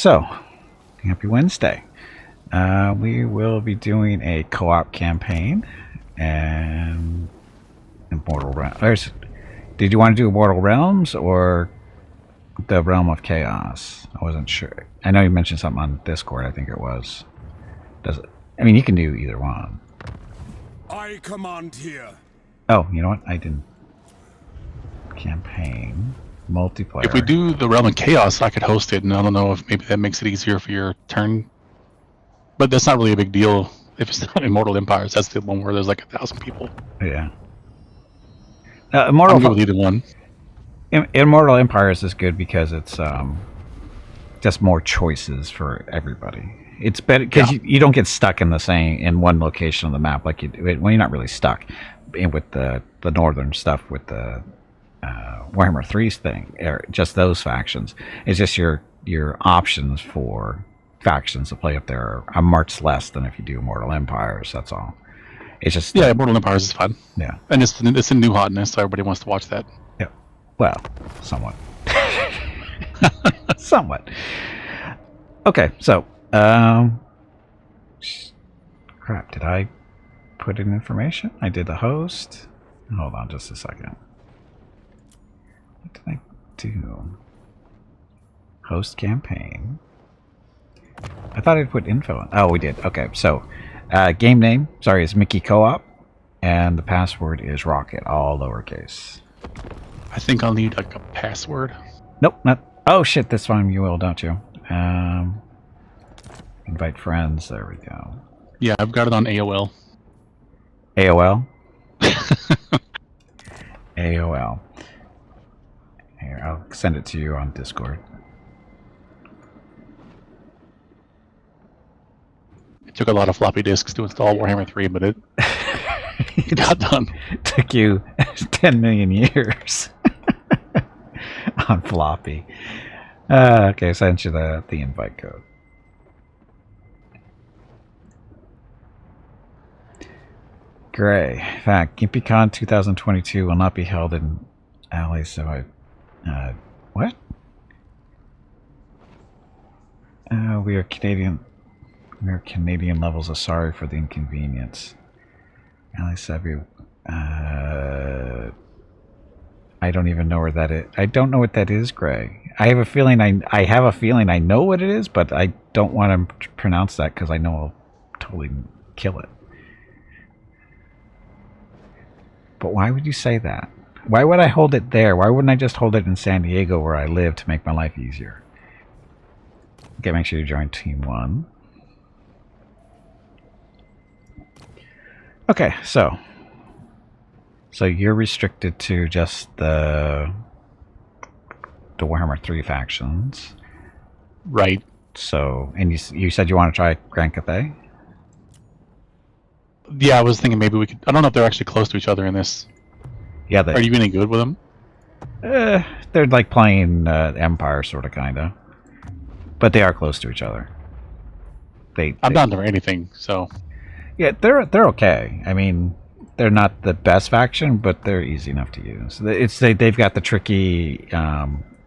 So, happy Wednesday. We will be doing a co-op campaign and Immortal Realms. Did you want to do Immortal Realms or the Realm of Chaos? I wasn't sure. I know you mentioned something on Discord, I think it was. Does it? I mean, you can do either one. I command here. Oh, you know what? I didn't. Campaign. Multiplayer. If we do the Realm of Chaos, I could host it, and I don't know if maybe that makes it easier for your turn. But that's not really a big deal if it's not Immortal Empires. That's the one where there's like 1,000 people. Yeah. Immortal. I'm good with either one. Immortal Empires is good because it's just more choices for everybody. It's better because you don't get stuck in one location of the map like you do. Well, you're not really stuck with the northern stuff with the Warhammer 3's thing, or just those factions. It's just your options for factions to play up there are much less than if you do Immortal Empires. That's all. It's just Immortal Empires is fun. Yeah, and it's a new hotness, so everybody wants to watch that. Yeah, well, somewhat, somewhat. Okay, so crap. Did I put in information? I did the host. Hold on, just a second. What did I do? Host campaign. I thought I'd put info in. Oh, we did. Okay, so game name, sorry, is Mickey Co-op, and the password is Rocket, all lowercase. I think I'll need like a password. Nope, not. Oh shit, this time you will, don't you? Invite friends. There we go. Yeah, I've got it on AOL. AOL. AOL. Here, I'll send it to you on Discord. It took a lot of floppy disks to install Warhammer 3, but it got done. Took you 10 million years on floppy. Okay, I sent you the invite code. Gray. In fact, GimpyCon 2022 will not be held in LA, so what? We are Canadian. We are Canadian levels of sorry for the inconvenience. LA Savvy. I don't even know where that is. I don't know what that is, Gray. I have a feeling I have a feeling I know what it is, but I don't want to pronounce that because I know I'll totally kill it. But why would you say that? Why would I hold it there? Why wouldn't I just hold it in San Diego where I live to make my life easier? Okay, make sure you join Team 1. Okay, so you're restricted to just the Warhammer 3 factions. Right. So, and you said you want to try Grand Cathay? Yeah, I was thinking maybe we could. I don't know if they're actually close to each other in this. Yeah, are you any good with them? They're like playing Empire, sort of, kind of, but they are close to each other. I'm down for anything, so. Yeah, they're okay. I mean, they're not the best faction, but they're easy enough to use. They've got the tricky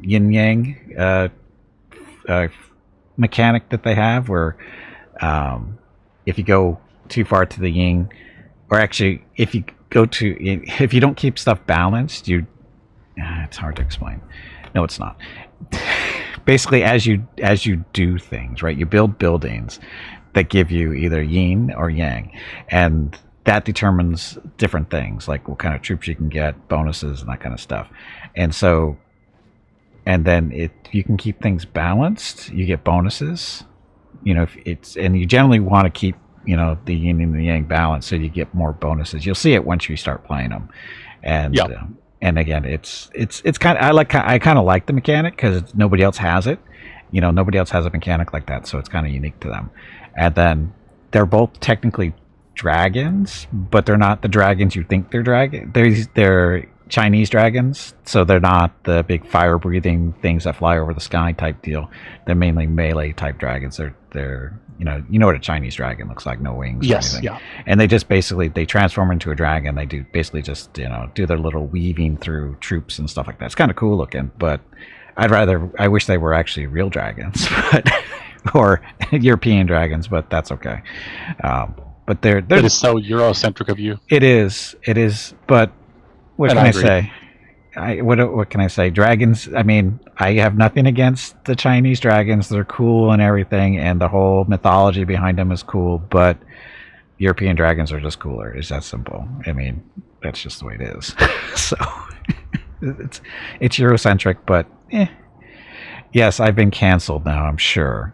yin yang mechanic that they have, where if you go too far to the yin, or actually if you don't keep stuff balanced, it's hard to explain. No, it's not. Basically, as you do things, right, you build buildings that give you either yin or yang, and that determines different things, like what kind of troops you can get, bonuses, and that kind of stuff. And then if you can keep things balanced, you get bonuses. And you generally want to keep the yin and the yang balance, so you get more bonuses. You'll see it once you start playing them. And and again, it's kind of I kind of like the mechanic because nobody else has it. Nobody else has a mechanic like that, so it's kind of unique to them. And then they're both technically dragons, but they're not the dragons you think they're dragons. They're Chinese dragons, so they're not the big fire-breathing things that fly over the sky type deal. They're mainly melee type dragons. They're you know what a Chinese dragon looks like, no wings. Yes, or anything. yeah. And they just basically transform into a dragon. They do basically just do their little weaving through troops and stuff like that. It's kind of cool looking, but I wish they were actually real dragons, but or European dragons, but that's okay. But they're It is so Eurocentric of you. It is. But what And can I I agree. say? What can I say? Dragons. I mean, I have nothing against the Chinese dragons. They're cool and everything, and the whole mythology behind them is cool. But European dragons are just cooler. It's that simple. I mean, that's just the way it is. So it's Eurocentric, but yes, I've been canceled now. I'm sure.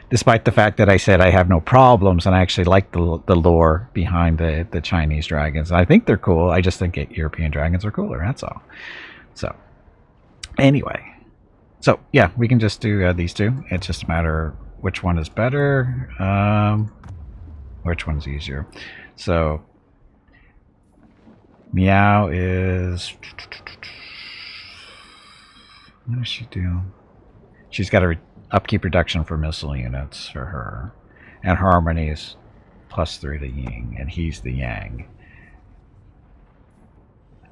Despite the fact that I said I have no problems and I actually like the lore behind the Chinese dragons. I think they're cool. I just think European dragons are cooler. That's all. So, anyway. So, yeah, we can just do these two. It's just a matter which one is better. Which one's easier. So, Miao is... What does she do? She's got a upkeep reduction for missile units for her. And harmony is +3 to Ying, and he's the Yang.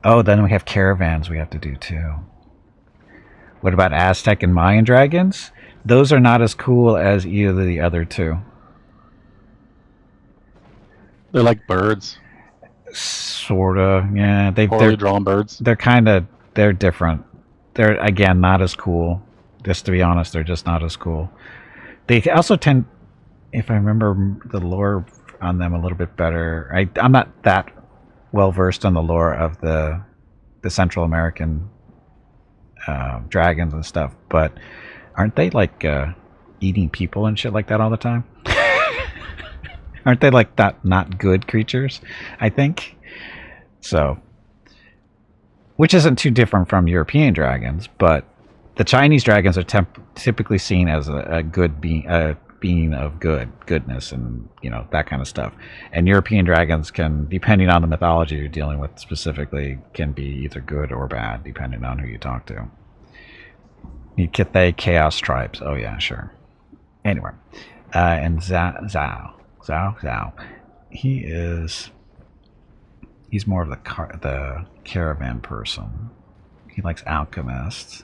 Oh, then we have caravans we have to do too. What about Aztec and Mayan dragons? Those are not as cool as either of the other two. They're like birds. Sorta, yeah. Poorly drawn birds. They're different. They're, again, not as cool. Just to be honest, they're just not as cool. They also tend, if I remember the lore on them a little bit better, I'm not that well versed on the lore of the Central American dragons and stuff, but aren't they like eating people and shit like that all the time? Aren't they like that not good creatures? I think so. Which isn't too different from European dragons, but the Chinese dragons are typically seen as a good being, being of goodness, and that kind of stuff. And European dragons can, depending on the mythology you're dealing with specifically, can be either good or bad depending on who you talk to. Need Cathay Chaos tribes. Oh yeah, sure. Anyway, and Zhao, he's more of the caravan person. He likes alchemists.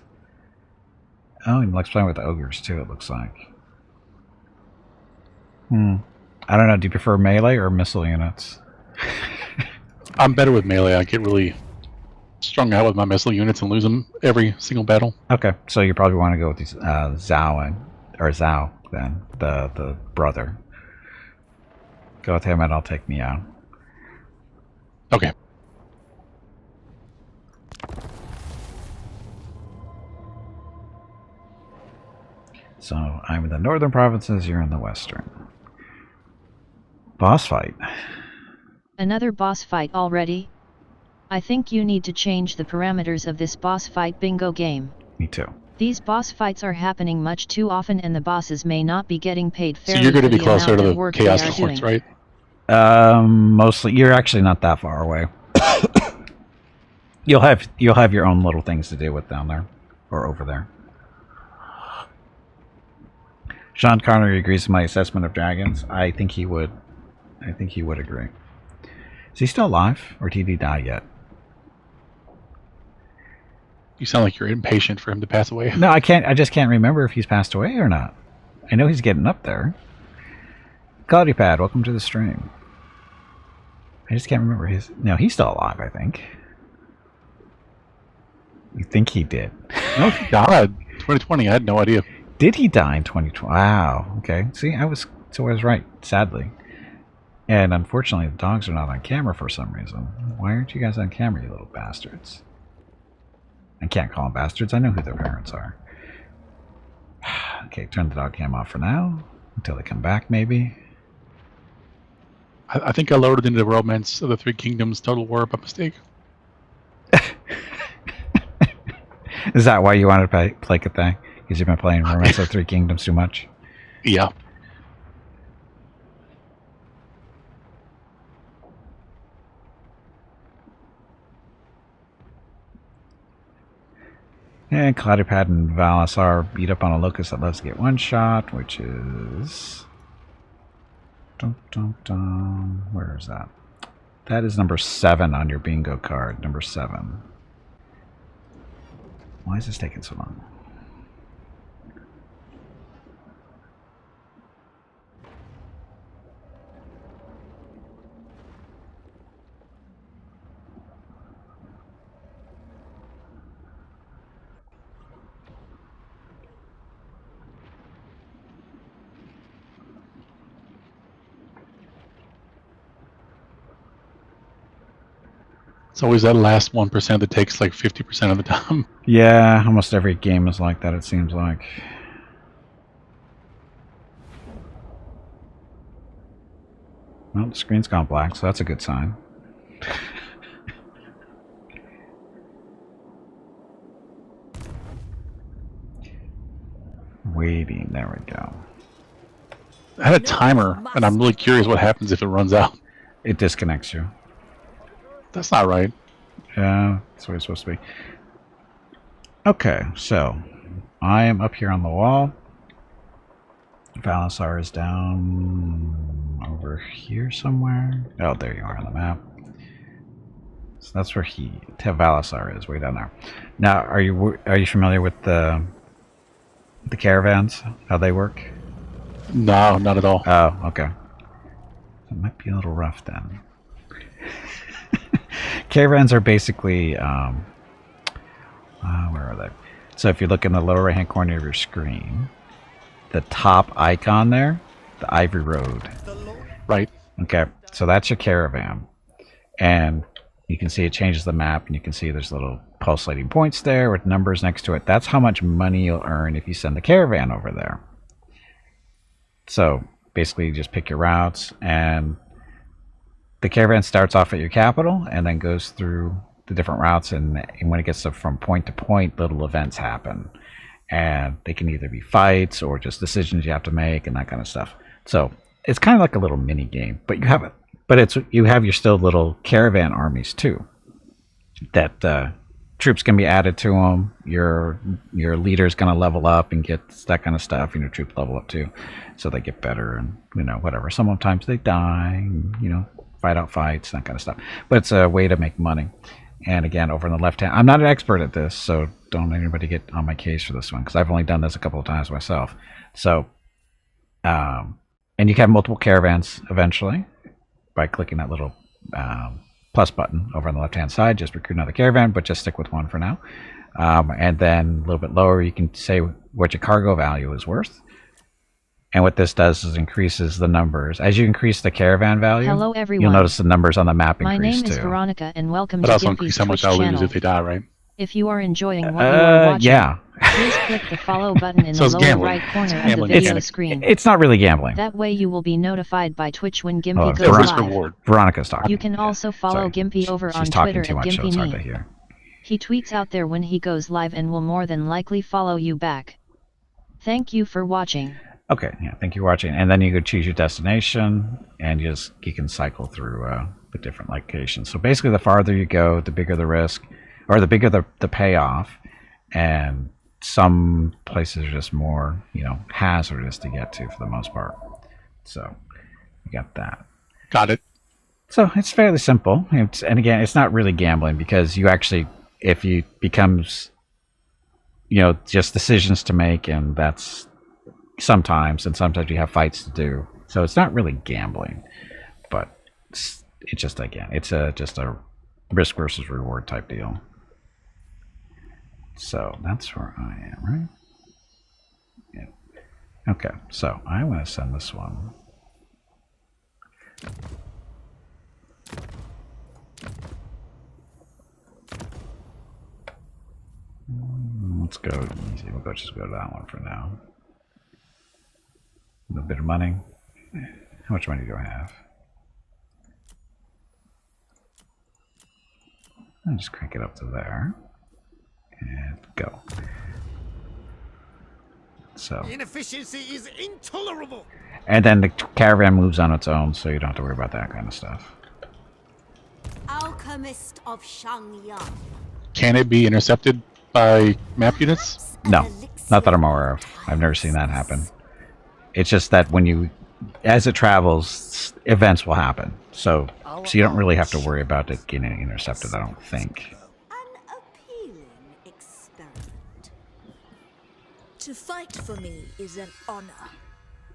Oh, he likes playing with ogres too, it looks like. I don't know, do you prefer melee or missile units? I'm better with melee. I get really strung out with my missile units and lose them every single battle. Okay, so you probably want to go with these Zhao then, the brother. Go with him and I'll take Miao. Okay. So I'm in the northern provinces, you're in the western. Boss fight. Another boss fight already? I think you need to change the parameters of this boss fight bingo game. Me too. These boss fights are happening much too often and the bosses may not be getting paid fairly. So you're going to for be the closer to amount of the work Chaos they are Lords, doing. right? Mostly, you're actually not that far away. You'll have your own little things to deal with down there, or over there. Sean Connery agrees with my assessment of dragons. I think he would agree. Is he still alive, or did he die yet? You sound like you're impatient for him to pass away. No, I can't. I just can't remember if he's passed away or not. I know he's getting up there. Cloudy Pad, welcome to the stream. I just can't remember his. No, he's still alive, I think. You think he did? No, he died. 2020. I had no idea. Did he die in 2020? Wow. Okay. See, I was right, sadly. And unfortunately, the dogs are not on camera for some reason. Why aren't you guys on camera, you little bastards? I can't call them bastards. I know who their parents are. Okay, turn the dog cam off for now. Until they come back, maybe. I think I loaded into Romance of the Three Kingdoms Total War by mistake. Is that why you wanted to play Cathay? Because you've been playing Romance of the Three Kingdoms too much? Yeah. And Cloudipad and Valosar beat up on a locust that loves to get one shot, which is... Dun, dun, dun. Where is that? That is number 7 on your bingo card. Number 7. Why is this taking so long? It's always that last 1% that takes like 50% of the time. Yeah, almost every game is like that, it seems like. Well, the screen's gone black, so that's a good sign. Waiting, there we go. I had a timer, and I'm really curious what happens if it runs out. It disconnects you. That's not right. Yeah, that's what it's supposed to be. Okay, so I am up here on the wall. Valosar is down over here somewhere. Oh, there you are on the map. So that's where Valosar is, way down there. Now, are you familiar with the caravans? How they work? No, not at all. Oh, okay. It might be a little rough then. Caravans are basically, where are they? So if you look in the lower right-hand corner of your screen, the top icon there, the Ivory Road. Right. Okay, so that's your caravan. And you can see it changes the map, and you can see there's little pulsating points there with numbers next to it. That's how much money you'll earn if you send the caravan over there. So basically you just pick your routes, and the caravan starts off at your capital and then goes through the different routes, and when it gets from point to point, little events happen. And they can either be fights or just decisions you have to make and that kind of stuff. So it's kind of like a little mini game, but you have your still little caravan armies too. That troops can be added to them. Your leader's going to level up and get that kind of stuff, and your troops level up too, so they get better and whatever. Sometimes they die, and, fight out fights, that kind of stuff. But it's a way to make money. And again, over on the left hand, I'm not an expert at this, so don't anybody get on my case for this one, because I've only done this a couple of times myself. So, and you can have multiple caravans eventually by clicking that little plus button over on the left hand side. Just recruit another caravan, but just stick with one for now. And then a little bit lower, you can say what your cargo value is worth. And what this does is increases the numbers. As you increase the caravan value, Hello everyone. you'll notice the numbers on the map increase too. My name is Veronica, and welcome But to also Gimpy's increase how much Twitch I'll lose channel. if they die, right? If you are enjoying what you are watching, yeah. please click the follow button in So the it's lower gambling. right corner of the Gambling. video It's- screen. It's not really gambling. That way you will be notified by Twitch when Gimpy Oh, goes It's a risk live. reward. Veronica's talking. You can also follow Sorry. Gimpy over on She's talking Twitter too at much, so it's hard to GimpyMe. hear. He tweets out there when he goes live and will more than likely follow you back. Thank you for watching. Okay, yeah, thank you for watching. And then you could choose your destination, and you can cycle through the different locations. So basically, the farther you go, the bigger the risk, or the bigger the payoff. And some places are just more, hazardous to get to for the most part. So you got that. Got it. So it's fairly simple. And again, it's not really gambling, because you actually, if you becomes, just decisions to make, and that's sometimes you have fights to do. So it's not really gambling, but it's just, again, it's just a risk versus reward type deal. So that's where I am, right? Yeah. Okay, so I want to send this one. Let's go easy. We'll just go to that one for now. A little bit of money. How much money do I have? I'll just crank it up to there. And go. So. Inefficiency is intolerable. And then the caravan moves on its own, so you don't have to worry about that kind of stuff. Alchemist of Shangyang. Can it be intercepted by map units? No, not that I'm aware of. I've never seen that happen. It's just that as it travels, events will happen. So you don't really have to worry about it getting intercepted, I don't think. An appealing experiment. To fight for me is an honor.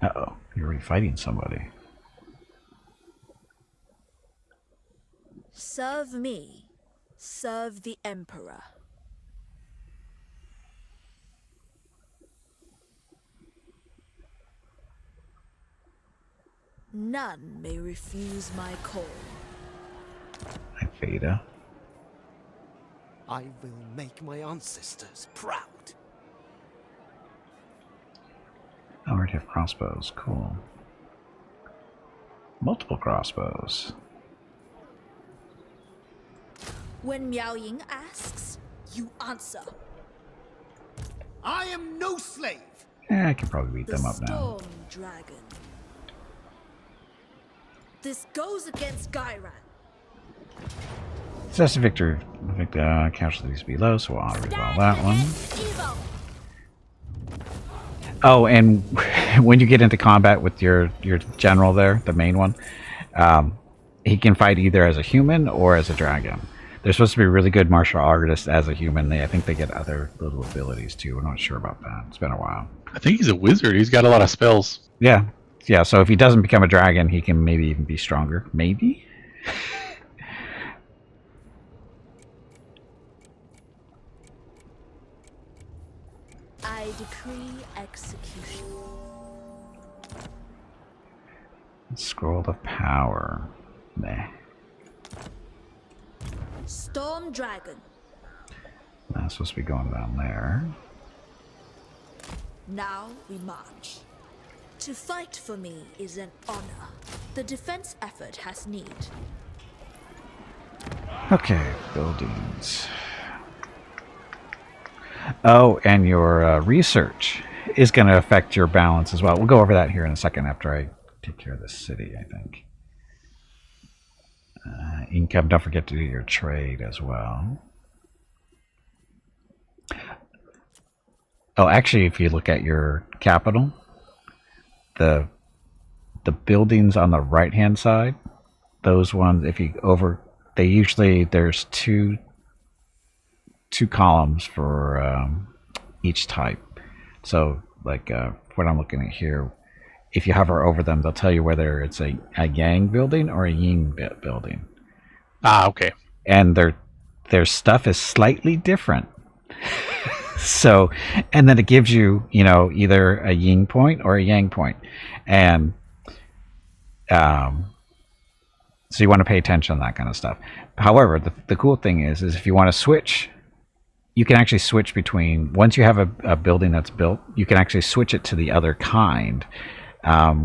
Uh-oh, you're already fighting somebody. Serve me, serve the Emperor. None may refuse my call. Hi, Veda. I will make my ancestors proud. I already have crossbows. Cool. Multiple crossbows. When Miao Ying asks, you answer. I am no slave. I can probably beat The them up now. Storm Dragon. This goes against Gairan. Successive victory. Casualties be low, so I'll reroll that one. Evil. Oh, and when you get into combat with your general there, the main one, he can fight either as a human or as a dragon. They're supposed to be really good martial artists as a human. I think they get other little abilities too. We're not sure about that. It's been a while. I think he's a wizard. He's got a lot of spells. Yeah. Yeah, so if he doesn't become a dragon, he can maybe even be stronger. Maybe? I decree execution. Scroll of power. Meh. Storm Dragon. That's supposed to be going down there. Now we march. To fight for me is an honor. The defense effort has need. Okay, buildings. Oh, and your research is going to affect your balance as well. We'll go over that here in a second after I take care of this city, I think. Income, don't forget to do your trade as well. Oh, actually, if you look at your capital, the buildings on the right-hand side, those ones, if you they usually, there's two columns for each type. So, like what I'm looking at here, if you hover over them, they'll tell you whether it's a Yang building or a Ying building. Ah, okay. And their stuff is slightly different. So, and then it gives you, either a Ying point or a Yang point. And so you want to pay attention to that kind of stuff. However, the cool thing is if you want to switch, you can actually switch between, once you have a building that's built, you can actually switch it to the other kind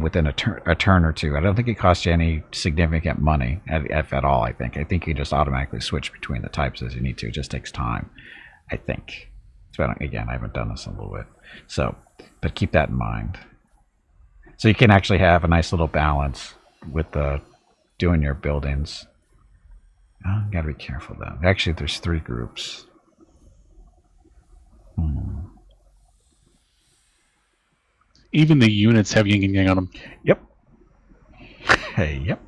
within a turn or two. I don't think it costs you any significant money, if at all, I think. I think you just automatically switch between the types as you need to. It just takes time, I think. So again, I haven't done this in a little bit. So, but keep that in mind. So you can actually have a nice little balance with doing your buildings. Oh, gotta be careful though. Actually, there's 3 groups. Even the units have yin and yang on them. Yep. Hey, yep.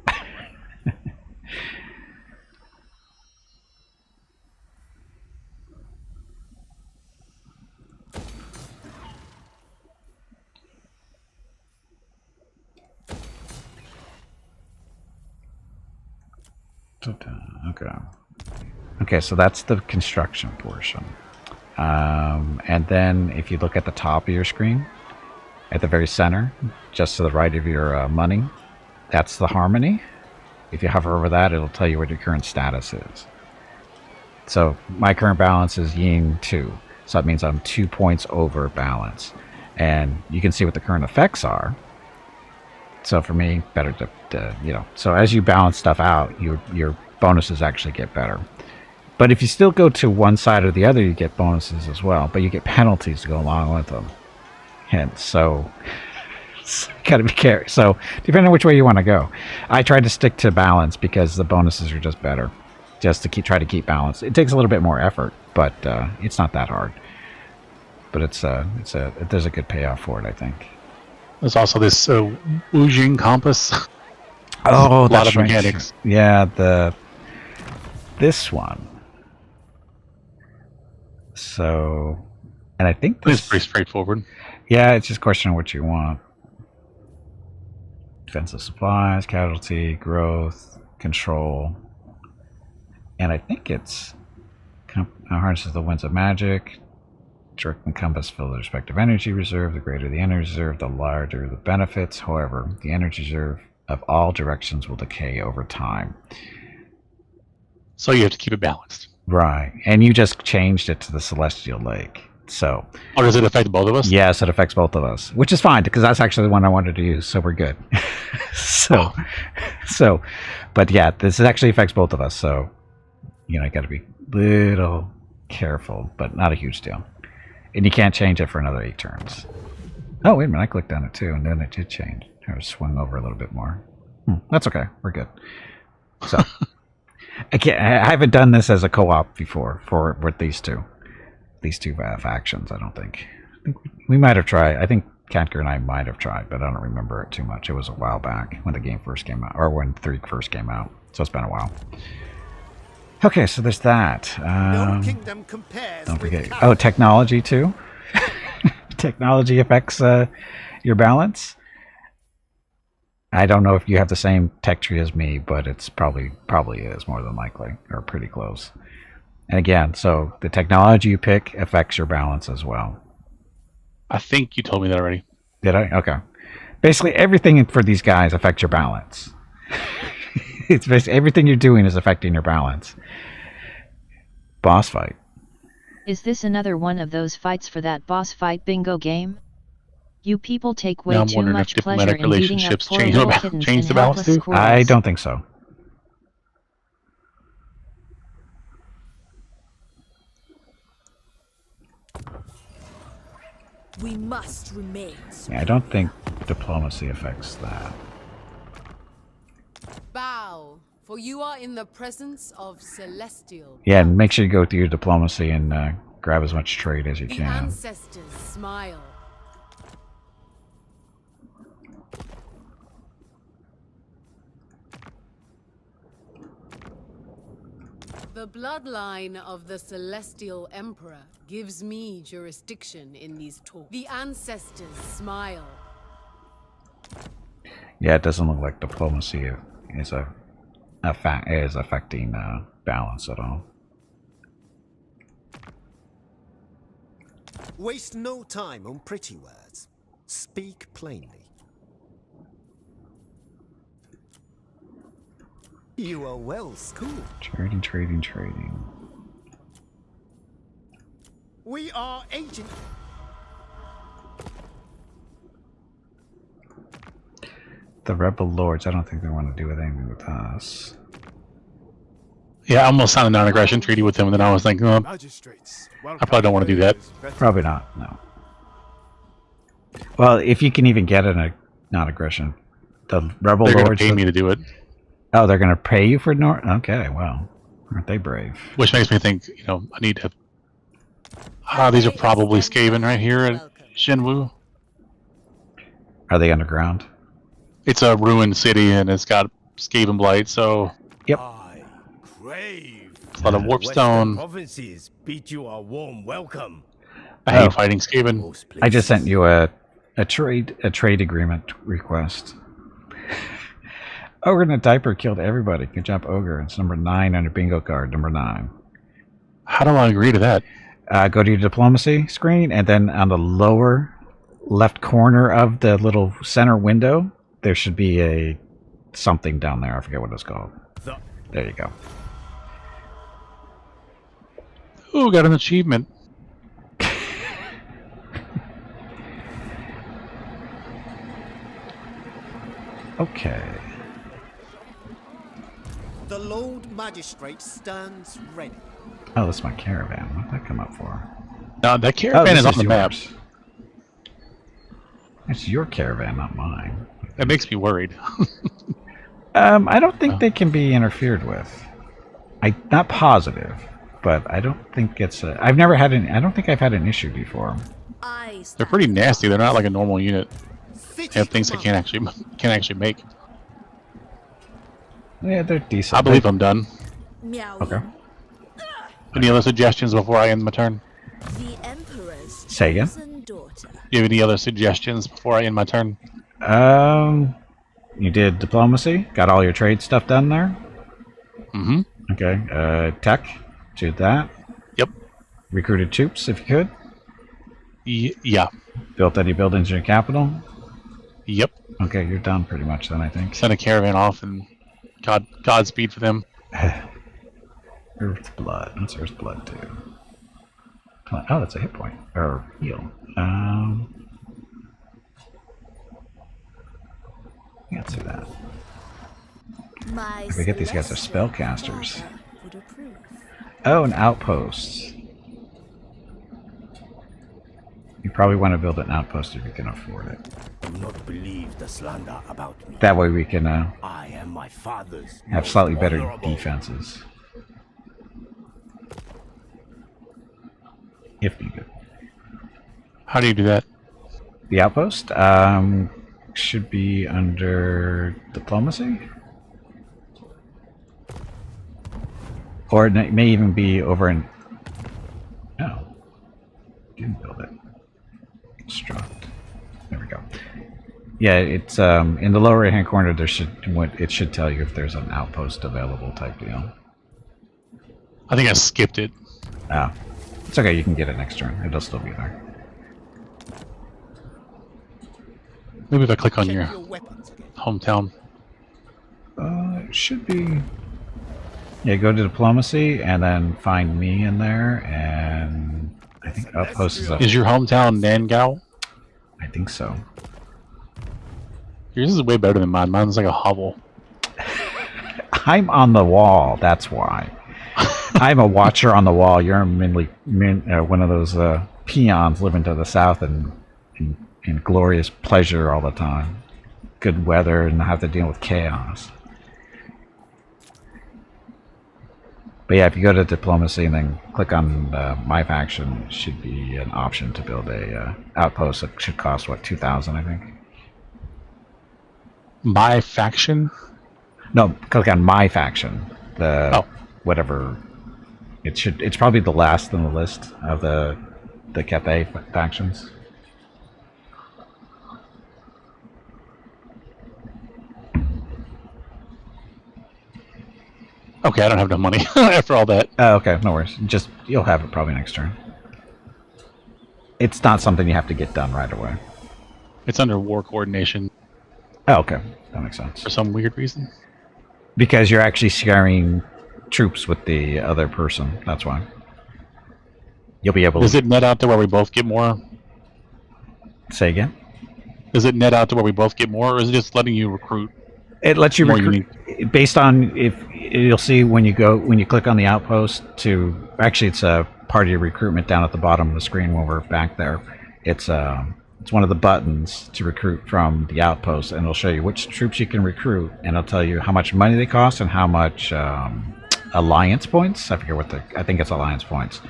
Okay, so that's the construction portion. And then if you look at the top of your screen, at the very center, just to the right of your money, that's the harmony. If you hover over that, it'll tell you what your current status is. So my current balance is Ying 2. So that means I'm 2 points over balance. And you can see what the current effects are. So for me, better to so as you balance stuff out, your bonuses actually get better. But if you still go to one side or the other, you get bonuses as well. But you get penalties to go along with them. And so, gotta be careful. So, depending on which way you want to go, I tried to stick to balance because the bonuses are just better. Just to try to keep balance. It takes a little bit more effort, but it's not that hard. But there's a good payoff for it, I think. There's also this Wujing compass. Oh, a lot of mechanics. Yeah, this one. So, and I think It's pretty straightforward. Yeah, it's just a question of what you want. Defensive supplies, casualty, growth, control. And I think it's harnesses the winds of magic. Direct and compass fill the respective energy reserve. The greater the energy reserve, the larger the benefits. However, the energy reserve of all directions will decay over time. So you have to keep it balanced. Right. And you just changed it to the Celestial Lake. So, Or does it affect both of us? yes, it affects both of us, which is fine because that's actually the one I wanted to use. So we're good. so, but yeah, this actually affects both of us. So, you know, you got to be a little careful, but not a huge deal. And you can't change it for another 8 turns. Oh, wait a minute. I clicked on it too, and then it did change. I swung over a little bit more. That's okay. We're good. So, I haven't done this as a co-op before with these two factions. I don't think. I think we might have tried. I think Katker and I might have tried, but I don't remember it too much. It was a while back when the game first came out, or when 3 first came out. So it's been a while. Okay, so there's that. No kingdom compares Don't with forget. Cal- Oh, technology too. Technology affects your balance. I don't know if you have the same tech tree as me, but it's probably is more than likely, or pretty close. And again, so the technology you pick affects your balance as well. I think you told me that already. Did I? Okay. Basically, everything for these guys affects your balance. It's basically everything you're doing is affecting your balance. Boss fight. Is this another one of those fights for that boss fight bingo game? You people take way Now I'm too wondering if much pleasure diplomatic in beating up relationships poor change little the kittens change and the balance helpless too? squirrels. I don't think so. We must remain. Yeah, I don't think diplomacy affects that. Bow, for you are in the presence of celestial. Yeah, and make sure you go through your diplomacy and grab as much trade as you The can. ancestors smile. The bloodline of the Celestial Emperor gives me jurisdiction in these talks. The ancestors smile. Yeah, it doesn't look like diplomacy is affecting balance at all. Waste no time on pretty words. Speak plainly. You are well schooled. Trading. We are agent. The rebel lords, I don't think they want to do anything with us. Yeah, I almost signed a non-aggression treaty with them, and then I was like, oh, Magistrates. I probably don't want to do that. Probably not, no. Well, if you can even get a non-aggression. The rebel They're going to lords... pay me to do it. Oh, they're going to pay you for Okay, well, aren't they brave? Which makes me think, you know, I need to... these are probably Skaven right here at Shenwu. Are they underground? It's a ruined city, and it's got Skaven blight, so... Yep. I crave. It's a lot of Western warpstone. provinces bid you a warm welcome. I hate fighting Skaven. Most I just sent places. you a trade agreement request. Ogre in a diaper killed everybody. Good job, Ogre. It's number 9 on your bingo card. Number 9. How do I agree to that? Go to your diplomacy screen, and then on the lower left corner of the little center window, there should be a something down there. I forget what it's called. There you go. Ooh, got an achievement. Okay. The Lord Magistrate stands ready. Oh, that's my caravan. What did that come up for? No, that caravan is on the map. yours. It's your caravan, not mine. That makes me worried. I don't think they can be interfered with. I'm not positive, but I don't think it's a... I've never had an... I don't think I've had an issue before. They're pretty nasty. They're not like a normal unit. City They have things they commander. can't actually make. Yeah, they're decent. I believe I'm done. Miao Okay. Ying, Any other suggestions before I end my turn? the Emperor's Say again? chosen daughter. Do you have any other suggestions before I end my turn? You did diplomacy. Got all your trade stuff done there. Mm-hmm. Okay. Tech. Did that. Yep. Recruited troops, if you could. Yeah. Built any buildings in your capital. Yep. Okay, you're done pretty much then, I think. Send a caravan off and Godspeed for them. Earth blood. What's Earth blood do? Oh, that's a hit point or heal. Let's do that. My I forget these guys are celestial spellcasters. father would approve. Oh, an outpost. You probably want to build an outpost if you can afford it. Do not believe the slander about me. That way we can I am my father's have most slightly better honorable. defenses. If needed. How do you do that? The outpost should be under diplomacy, or it may even be over in. No, didn't build it. Construct. There we go. Yeah, it's in the lower right-hand corner. It should tell you if there's an outpost available type deal. I think I skipped it. Ah, it's okay. You can get it next turn. It'll still be there. Maybe if I click on Check your your weapons again. hometown. It should be. Yeah, go to diplomacy and then find me in there, and I think outpost is up. Is your hometown Nangao? I think so. Yours is way better than mine. Mine's like a hovel. I'm on the wall. That's why. I'm a watcher on the wall. You're mainly one of those peons living to the south and in glorious pleasure all the time. Good weather and not have to deal with chaos. But yeah, if you go to diplomacy and then click on my faction, it should be an option to build a outpost that should cost what, 2,000 I think. My faction? No, click on my faction. The Oh. whatever. It's probably the last on the list of the Cathay factions. Okay, I don't have enough money after all that. Oh, okay, no worries. Just you'll have it probably next turn. It's not something you have to get done right away. It's under war coordination Oh, okay, that makes sense. for some weird reason. Because you're actually sharing troops with the other person. That's why. You'll be able Does to it net out to where we both get more? say again. Does it net out to where we both get more, or is it just letting you recruit? It lets you More recruit based on if you'll see when you click on the outpost to actually it's a part of your recruitment down at the bottom of the screen when we're back there. It's one of the buttons to recruit from the outpost, and it'll show you which troops you can recruit, and it'll tell you how much money they cost and how much alliance points. I forget I think it's alliance points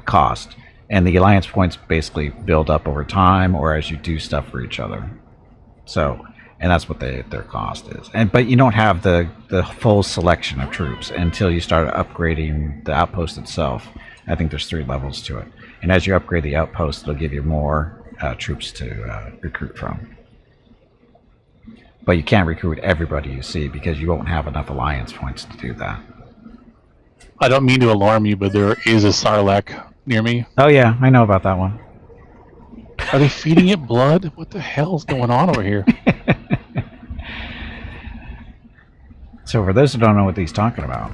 cost, and the alliance points basically build up over time or as you do stuff for each other. So. And that's what their cost is. But you don't have the full selection of troops until you start upgrading the outpost itself. I think there's 3 levels to it. And as you upgrade the outpost, it'll give you more troops to recruit from. But you can't recruit everybody you see because you won't have enough alliance points to do that. I don't mean to alarm you, but there is a Sarlacc near me. Oh yeah, I know about that one. Are they feeding it blood? What the hell is going on over here? So for those who don't know what he's talking about,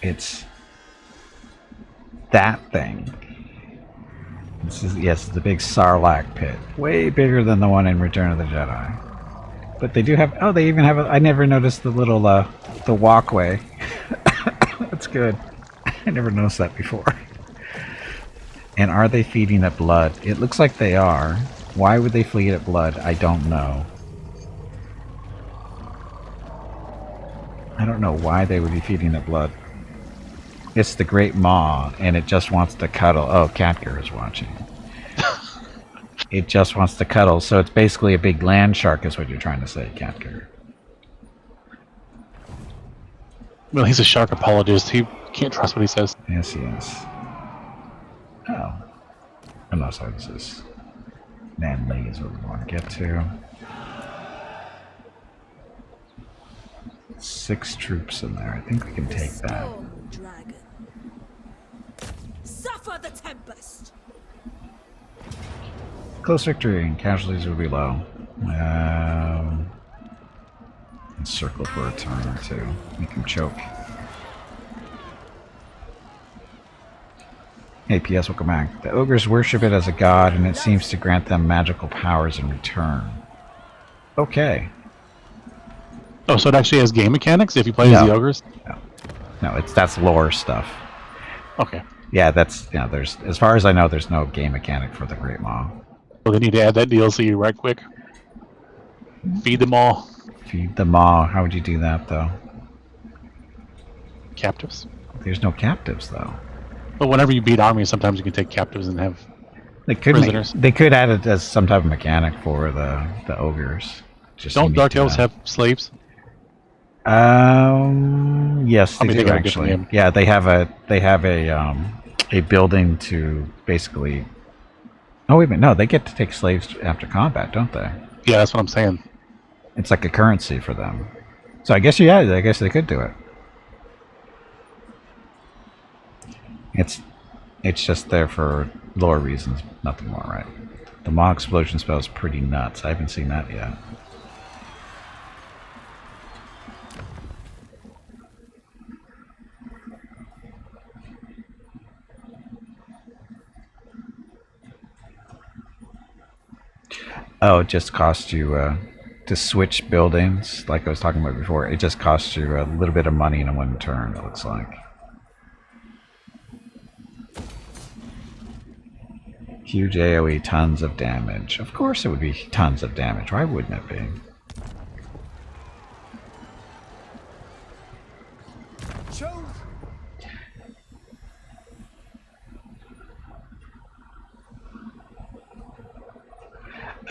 it's that thing. This is, yes, the big Sarlacc pit. Way bigger than the one in Return of the Jedi. But they do have, oh, they even have, I never noticed the little, the walkway. That's good. I never noticed that before. And are they feeding it blood? It looks like they are. Why would they feed it blood? I don't know. I don't know why they would be feeding it blood. It's the Great Maw, and it just wants to cuddle. Oh, Catger is watching. It just wants to cuddle, so it's basically a big land shark is what you're trying to say, Catger. Well, he's a shark apologist. He can't trust what he says. Yes, he is. Oh. I'm not sorry, this is... Manly is what we want to get to. 6 troops in there. I think we can take that. Storm dragon. Suffer the tempest. Close victory and casualties will be low. Circle for a turn or two. Make him choke. Hey, PS, welcome back. The ogres worship it as a god, and it seems to grant them magical powers in return. Okay. Oh, so it actually has game mechanics if you play as No. the ogres? No, that's lore stuff. Okay. Yeah, that's there's as far as I know, there's no game mechanic for the Great Maw. Well, they need to add that DLC right quick. Feed them all. Feed the Maw. How would you do that though? Captives. There's no captives though. But whenever you beat armies, sometimes you can take captives and have They could prisoners. they could add it as some type of mechanic for the ogres. Just Don't unique Dark to Tales them. have slaves? Yes, they I mean, do they got a actually. different name. Yeah, they have a building to basically. Oh wait a minute, no, they get to take slaves after combat, don't they? Yeah, that's what I'm saying. It's like a currency for them. So I guess I guess they could do it. It's just there for lore reasons, nothing more, right? The Maw explosion spell is pretty nuts. I haven't seen that yet. Oh, it just costs you to switch buildings, like I was talking about before. It just costs you a little bit of money in one turn, it looks like. Huge AoE, tons of damage. Of course it would be tons of damage. Why wouldn't it be?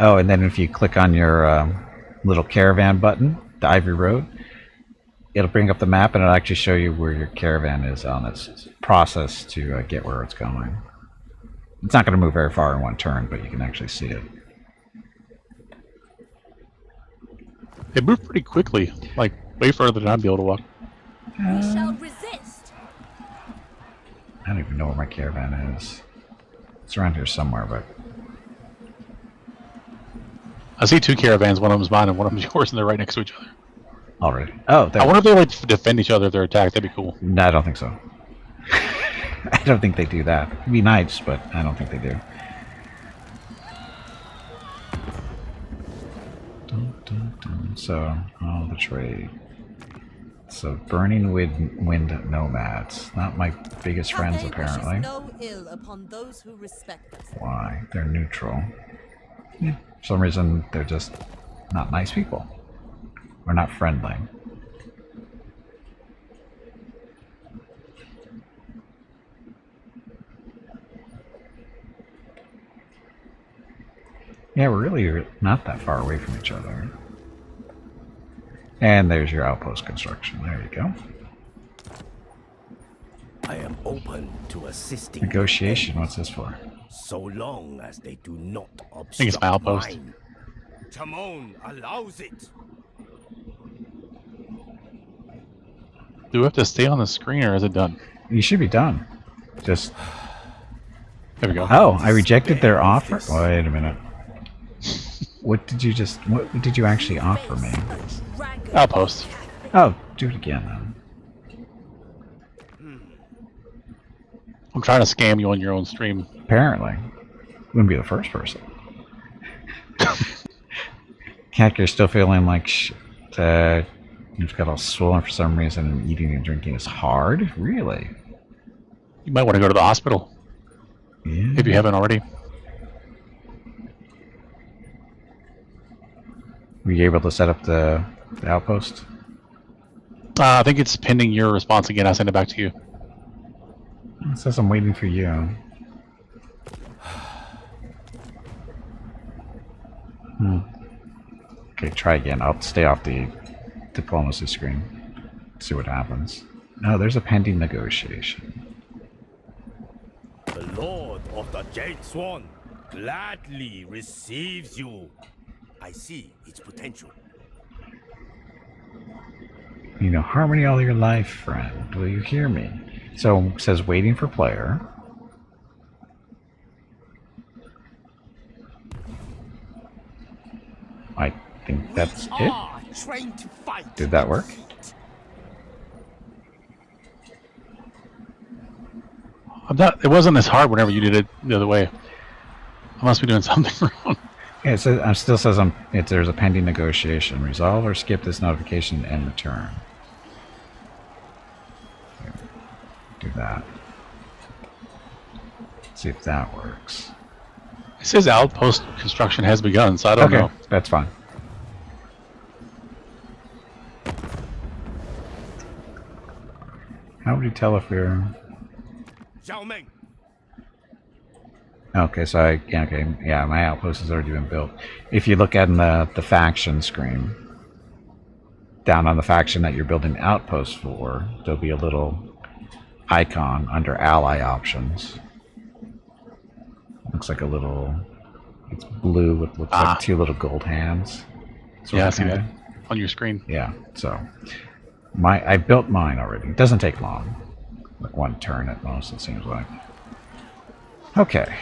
Oh, and then if you click on your little caravan button, the Ivory Road, it'll bring up the map and it'll actually show you where your caravan is on its process to get where it's going. It's not going to move very far in one turn, but you can actually see it. They move pretty quickly, like way further than I'd be able to walk. We shall resist. I don't even know where my caravan is. It's around here somewhere, but... I see two caravans, one of them's mine and one of them's yours, and they're right next to each other. Already. Oh, there. I wonder if they like defend each other if they're attacked. That'd be cool. No, I don't think so. I don't think they do that. It'd be nice, but I don't think they do. Dun, dun, dun. So, oh, the trade. So, burning wind nomads. Not my biggest friends, Cathay apparently. wishes no ill upon those who respect us. Why? They're neutral. Yeah. For some reason, they're just not nice people. Or not friendly. Yeah, we're really not that far away from each other. And there's your outpost construction. There you go. I am open to assisting. Negotiation, what's this for? So long as they do not obstruct think it's my outpost. mine. Timon allows it. Do we have to stay on the screen or is it done? You should be done. Just... There we go. Oh, I rejected their offer? Wait a minute. What did you actually offer me? Outpost. Oh, do it again then. I'm trying to scam you on your own stream. Apparently. Wouldn't be the first person. Cat, you're still feeling like you've got all swollen for some reason and eating and drinking is hard? Really? You might want to go to the hospital Yeah. if you haven't already. Were you able to set up the outpost? I think it's pending your response again. I'll send it back to you. It says I'm waiting for you. Okay, try again. I'll stay off the diplomacy screen. See what happens. No, there's a pending negotiation. The Lord of the Jade Swan gladly receives you. I see its potential. You know, harmony all your life, friend. Will you hear me? So it says waiting for player. I think that's it. Trained to fight. Did that work? It wasn't as hard whenever you did it the other way. I must be doing something wrong. Yeah, it says, still says there's a pending negotiation. Resolve or skip this notification and end the turn. Do that. See if that works. It says outpost construction has begun, so I don't know. That's fine. How would you tell if you're... Xiaoming. Okay, so yeah, my outpost has already been built. If you look at the faction screen, down on the faction that you're building outposts for, there'll be a little icon under ally options. Looks like a little, it's blue with looks like two little gold hands. Yeah, I see that on your screen. Yeah, so I built mine already. It doesn't take long, like 1 turn at most, it seems like. Okay,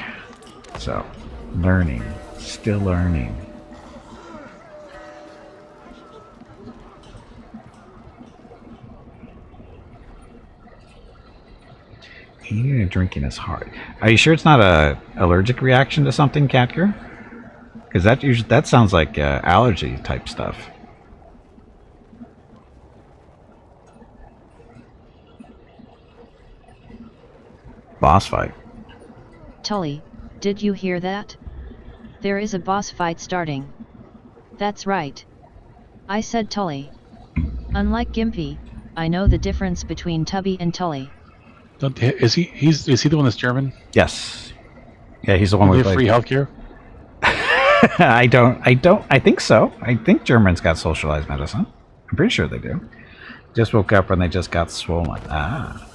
so learning, still learning. Eating and drinking is hard. Are you sure it's not a allergic reaction to something, Catker? Because that sounds like allergy type stuff. Boss fight. Tully, did you hear that? There is a boss fight starting. That's right. I said Tully. Unlike Gimpy, I know the difference between Tubby and Tully. Is he the one that's German? Yes. Yeah, he's the one with free healthcare. I think so. I think Germans got socialized medicine. I'm pretty sure they do. Just woke up and they just got swollen. Ah.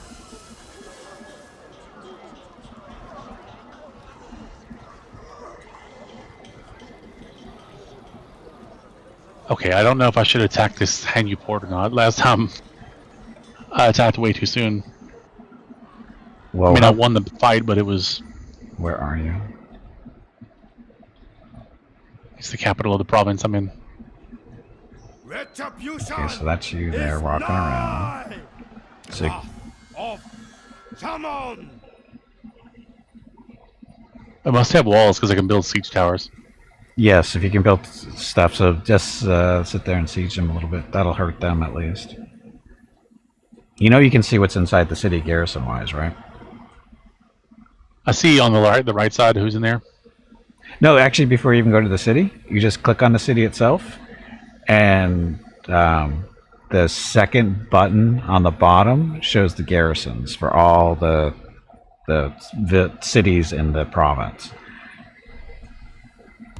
Okay, I don't know if I should attack this Hanyu port or not. Last time I attacked way too soon. Well, I mean, I won the fight, but it was... Where are you? It's the capital of the province I'm in. Okay, so that's you there walking around. So, I must have walls because I can build siege towers. yes, if you can build stuff, so just sit there and siege them a little bit. That'll hurt them at least. You know you can see what's inside the city garrison-wise, right? I see on the right side who's in there. No, actually, before you even go to the city, you just click on the city itself, and the second button on the bottom shows the garrisons for all the cities in the province.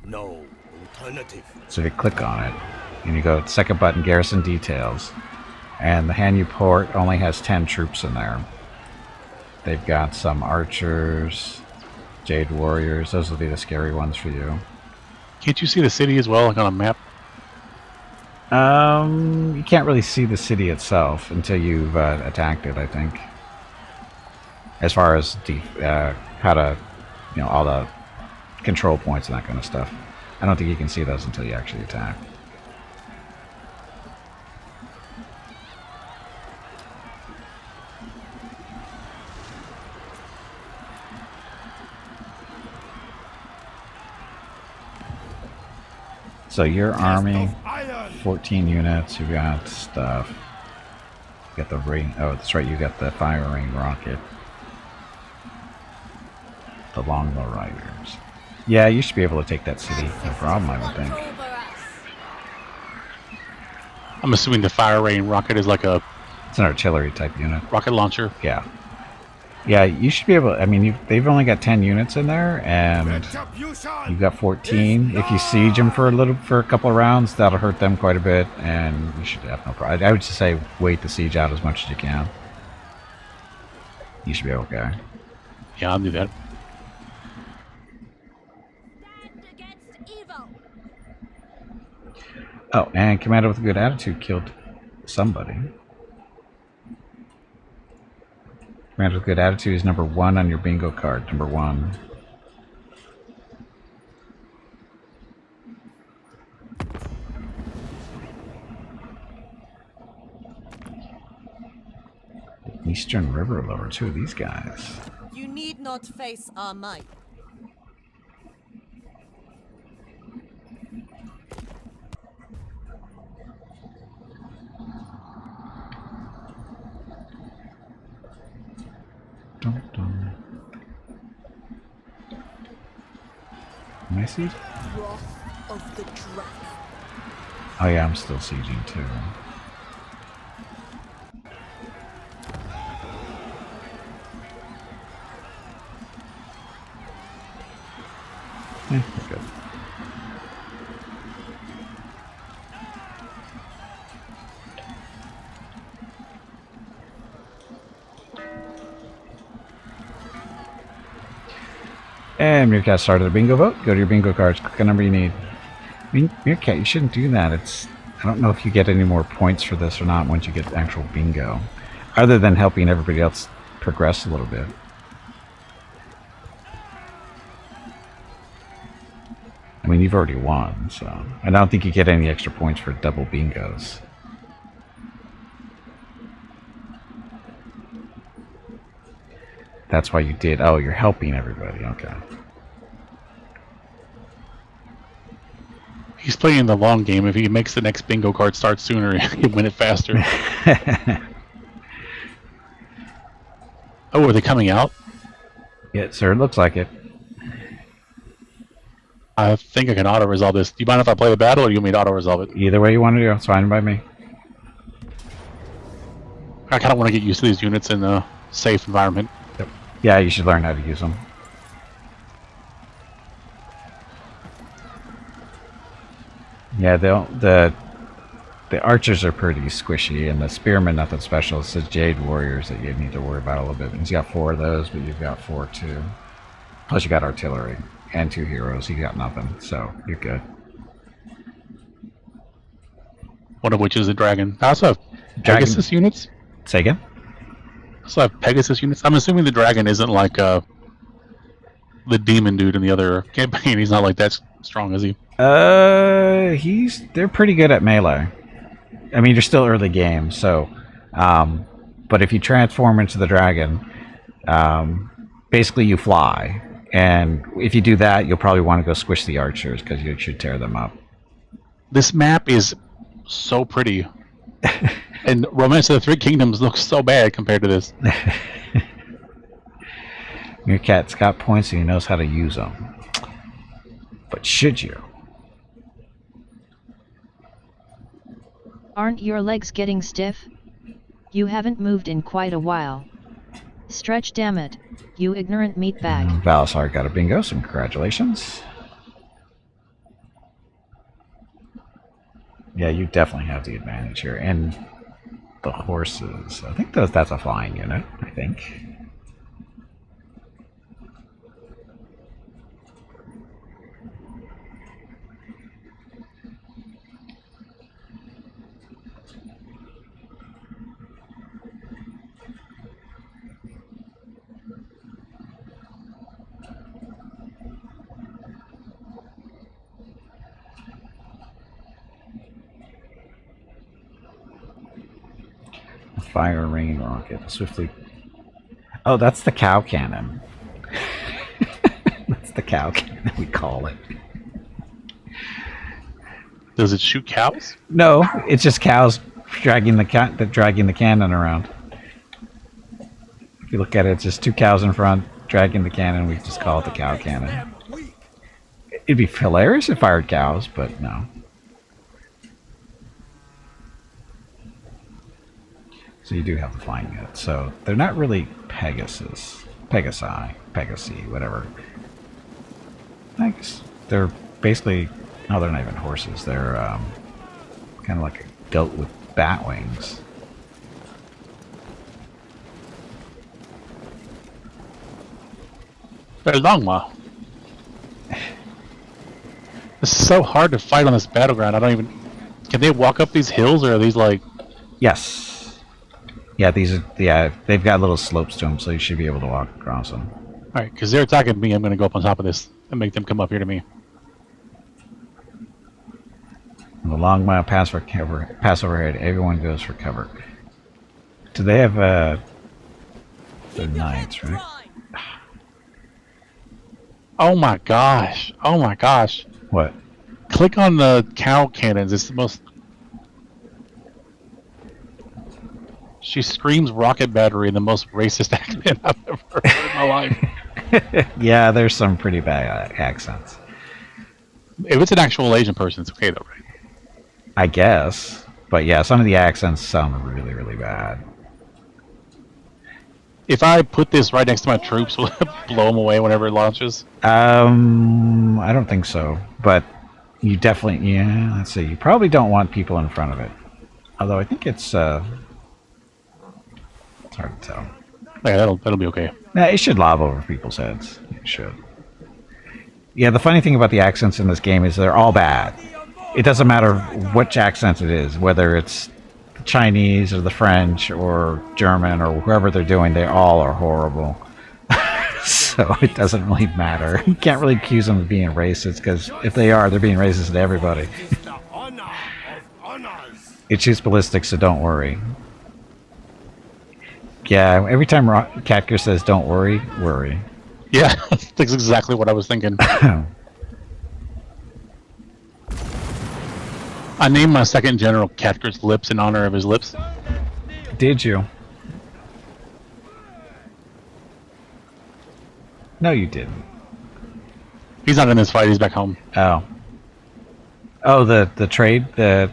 No alternative. So if you click on it, and you go second button, garrison details, and the Hanyu port only has 10 troops in there. They've got some archers, jade warriors. Those will be the scary ones for you. Can't you see the city as well, like on a map? You can't really see the city itself until you've attacked it, I think. As far as how to, all the control points and that kind of stuff. I don't think you can see those until you actually attack. So your army, 14 units, you got stuff. You got the ring, oh that's right, you got the firing rocket. The longbow riders. Yeah, you should be able to take that city, no problem I would think. I'm assuming the fire rain rocket is like a... It's an artillery type unit. Rocket launcher? Yeah. Yeah, you should be able, I mean, they've only got 10 units in there, and you've got 14. If you siege them for a couple of rounds, that'll hurt them quite a bit, and you should have no problem. I would just say wait the siege out as much as you can. You should be okay. Yeah, I'll do that. Oh, and Commander with a Good Attitude killed somebody. Commander with Good Attitude is number 1 on your bingo card. Number 1. Eastern River Lords. Who are these guys? You not face our might. Dun, dun. Am I siege? Wrath of the dragon. Oh yeah, I'm still sieging too. We're good. And Meerkat started a bingo vote. Go to your bingo cards. Click a number you need. Meerkat, you shouldn't do that. I don't know if you get any more points for this or not once you get actual bingo. Other than helping everybody else progress a little bit. I mean, you've already won, so... I don't think you get any extra points for double bingos. That's why you did... Oh, you're helping everybody. Okay. He's playing the long game. If he makes the next bingo card start sooner, he'll win it faster. Oh, are they coming out? Yeah, sir. It looks like it. I think I can auto-resolve this. Do you mind if I play the battle, or do you want me to auto-resolve it? Either way you want to do, it's fine by me. I kind of want to get used to these units in a safe environment. Yep. Yeah, you should learn how to use them. Yeah, the archers are pretty squishy, and the spearmen nothing special. It's the Jade Warriors that you need to worry about a little bit. He's got 4 of those, but you've got 4 too. Plus you got artillery and 2 heroes. You got nothing, so you're good. One of which is a dragon. I also have Pegasus units. Say again? I also have Pegasus units. I'm assuming the dragon isn't like the demon dude in the other campaign. He's not like that strong, is he? They're pretty good at melee. I mean, you're still early game, so, but if you transform into the dragon, basically you fly, and if you do that, you'll probably want to go squish the archers, because you should tear them up. This map is so pretty, and Romance of the Three Kingdoms looks so bad compared to this. Meerkat's got points and he knows how to use them. But should you? Aren't your legs getting stiff? You haven't moved in quite a while. Stretch, damn it, you ignorant meatbag. Valosar got a bingo, so congratulations. Yeah, you definitely have the advantage here. And the horses. I think that's a flying unit, I think. Fire rain rocket. Swiftly. Oh, that's the cow cannon. That's the cow cannon, we call it. Does it shoot cows? No, it's just cows dragging the cannon around. If you look at it, it's just 2 cows in front dragging the cannon. We just call it the cow cannon. It'd be hilarious if it fired cows, but no. So you do have the flying unit. So they're not really Pegasi, whatever. Thanks. They're basically, no, they're not even horses. They're kind of like a goat with bat wings. They're long, wow. It's so hard to fight on this battleground. I don't even. Can they walk up these hills, or are these like? Yes. Yeah, they've got little slopes to them, so you should be able to walk across them. Alright, because they're attacking me, I'm going to go up on top of this and make them come up here to me. And the long mile pass overhead, everyone goes for cover. Do they have the knights, right? Oh my gosh. Oh my gosh. What? Click on the cow cannons. It's the most. She screams rocket battery in the most racist accent I've ever heard in my life. Yeah, there's some pretty bad accents. If it's an actual Asian person, it's okay though, right? I guess. But yeah, some of the accents sound really, really bad. If I put this right next to my troops, will it blow them away whenever it launches? I don't think so. But you definitely, yeah, let's see. You probably don't want people in front of it. Although I think it's hard to tell. Yeah, that'll be okay. Nah, it should lob over people's heads. It should. Yeah, the funny thing about the accents in this game is they're all bad. It doesn't matter which accent it is, whether it's the Chinese or the French or German or whoever they're doing, they all are horrible. So it doesn't really matter. You can't really accuse them of being racist, because if they are, they're being racist to everybody. It shoots ballistics, so don't worry. Yeah, every time Catker says don't worry, worry. Yeah, that's exactly what I was thinking. I named my second general Catker's Lips in honor of his lips. Did you? No, you didn't. He's not in this fight, he's back home. Oh. Oh, the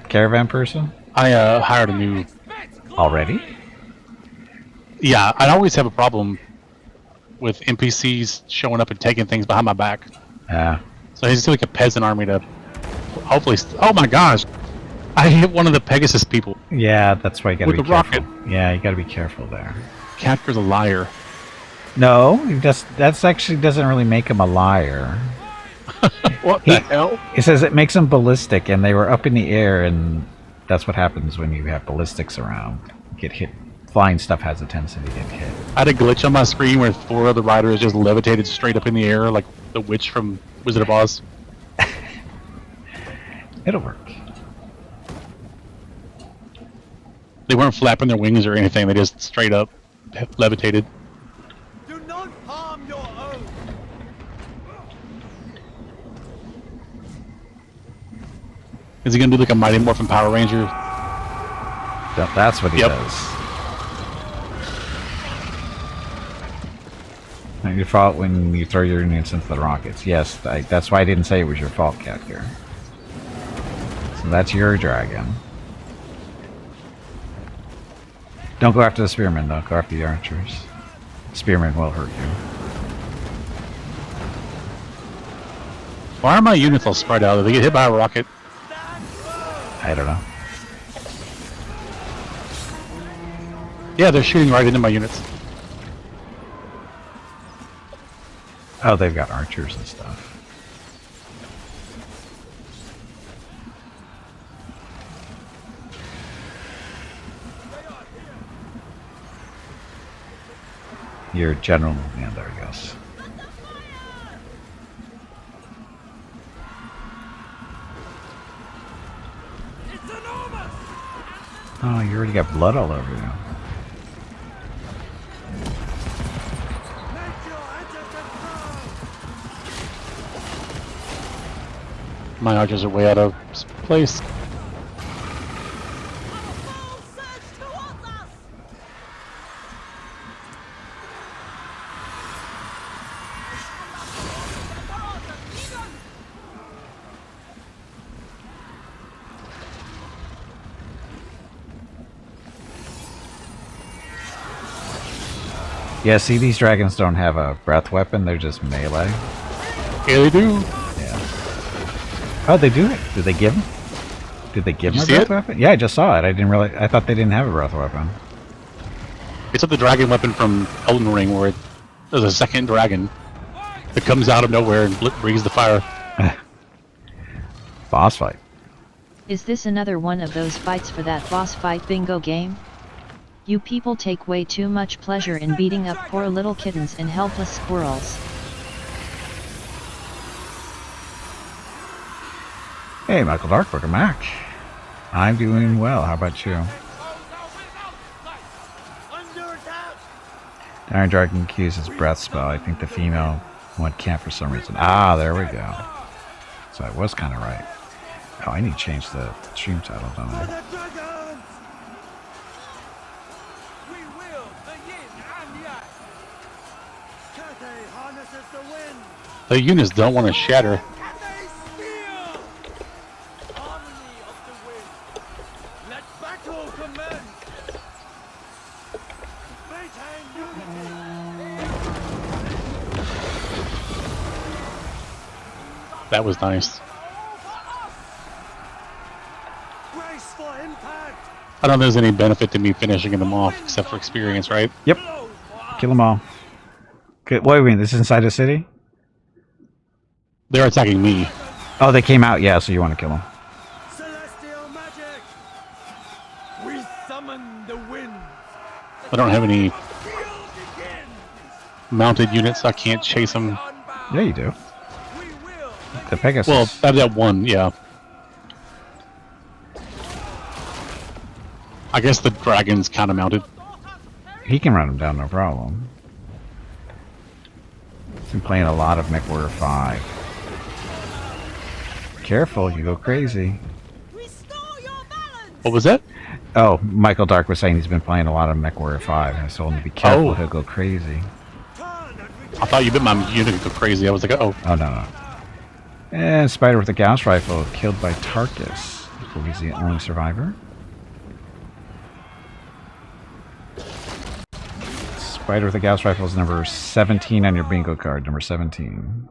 caravan person? I hired a new... Already? Yeah, I always have a problem with NPCs showing up and taking things behind my back. Yeah. So he's like a peasant army to hopefully... Oh my gosh! I hit one of the Pegasus people. Yeah, that's why you gotta with be the careful. rocket. Yeah, you gotta be careful there. Catker's a liar. No, that's actually doesn't really make him a liar. What the hell? It says it makes them ballistic, and they were up in the air, and that's what happens when you have ballistics around. You get hit. Flying stuff has a tendency to get hit. I had a glitch on my screen where 4 other riders just levitated straight up in the air like the witch from Wizard of Oz. It'll work. They weren't flapping their wings or anything, they just straight up levitated. Do not harm your own. Is he gonna do like a Mighty Morphin Power Ranger? That's what he does. Not your fault when you throw your units into the rockets. Yes, that's why I didn't say it was your fault, Catker. So that's your dragon. Don't go after the spearmen, though. Go after the archers. Spearmen will hurt you. Why are my units all spread out? Did they get hit by a rocket? I don't know. Yeah, they're shooting right into my units. Oh, they've got archers and stuff. Your general, yeah, there he goes. Oh, you already got blood all over you. My archers are way out of place. Yeah, see, these dragons don't have a breath weapon, they're just melee. Yeah, they do. Yeah. Oh, they do? Did they give him? Did they give him a see breath it? weapon? Yeah, I just saw it. I didn't realize. I thought they didn't have a breath weapon. It's like the dragon weapon from Elden Ring, where there's a second dragon that comes out of nowhere and breathes the fire. Boss fight. Is this another one of those fights for that boss fight bingo game? You people take way too much pleasure in beating up poor little kittens and helpless squirrels. Hey, Michael Dark, welcome back. I'm doing well. How about you? Iron Dragon can use his breath spell. I think the female One can't for some reason. Ah, there we go. So I was kind of right. Oh, I need to change the stream title, don't I? The dragons! We will the yin and yang. Kate harnesses the wind. The units don't want to shatter. Can they steal? Harmony of the wind. Let battle commence. Maintain unity. That was nice. Graceful impact. I don't think there's any benefit to me finishing them off except for experience, right? Yep. Kill them all. Good. What do you mean? This is inside the city? They're attacking me. Oh, they came out. Yeah, so you want to kill them. Celestial magic. We summon the winds. I don't have any Field begins. mounted units. I can't chase them. Yeah, you do. We will. The Pegasus. Well, I have that one, yeah. I guess the dragon's kind of mounted. He can run them down, no problem. He's been playing a lot of MechWarrior 5. Careful, you go crazy. Restore your balance. What was that? Oh, Michael Dark was saying he's been playing a lot of MechWarrior 5. I told him to be careful, Oh. he'll go crazy. I thought you bit my unit go crazy. I was like, oh. Oh, no. And Spider with a Gauss rifle killed by Tarkus. He's the only survivor. Spider with a Gauss rifle is number 17 on your bingo card. Number 17.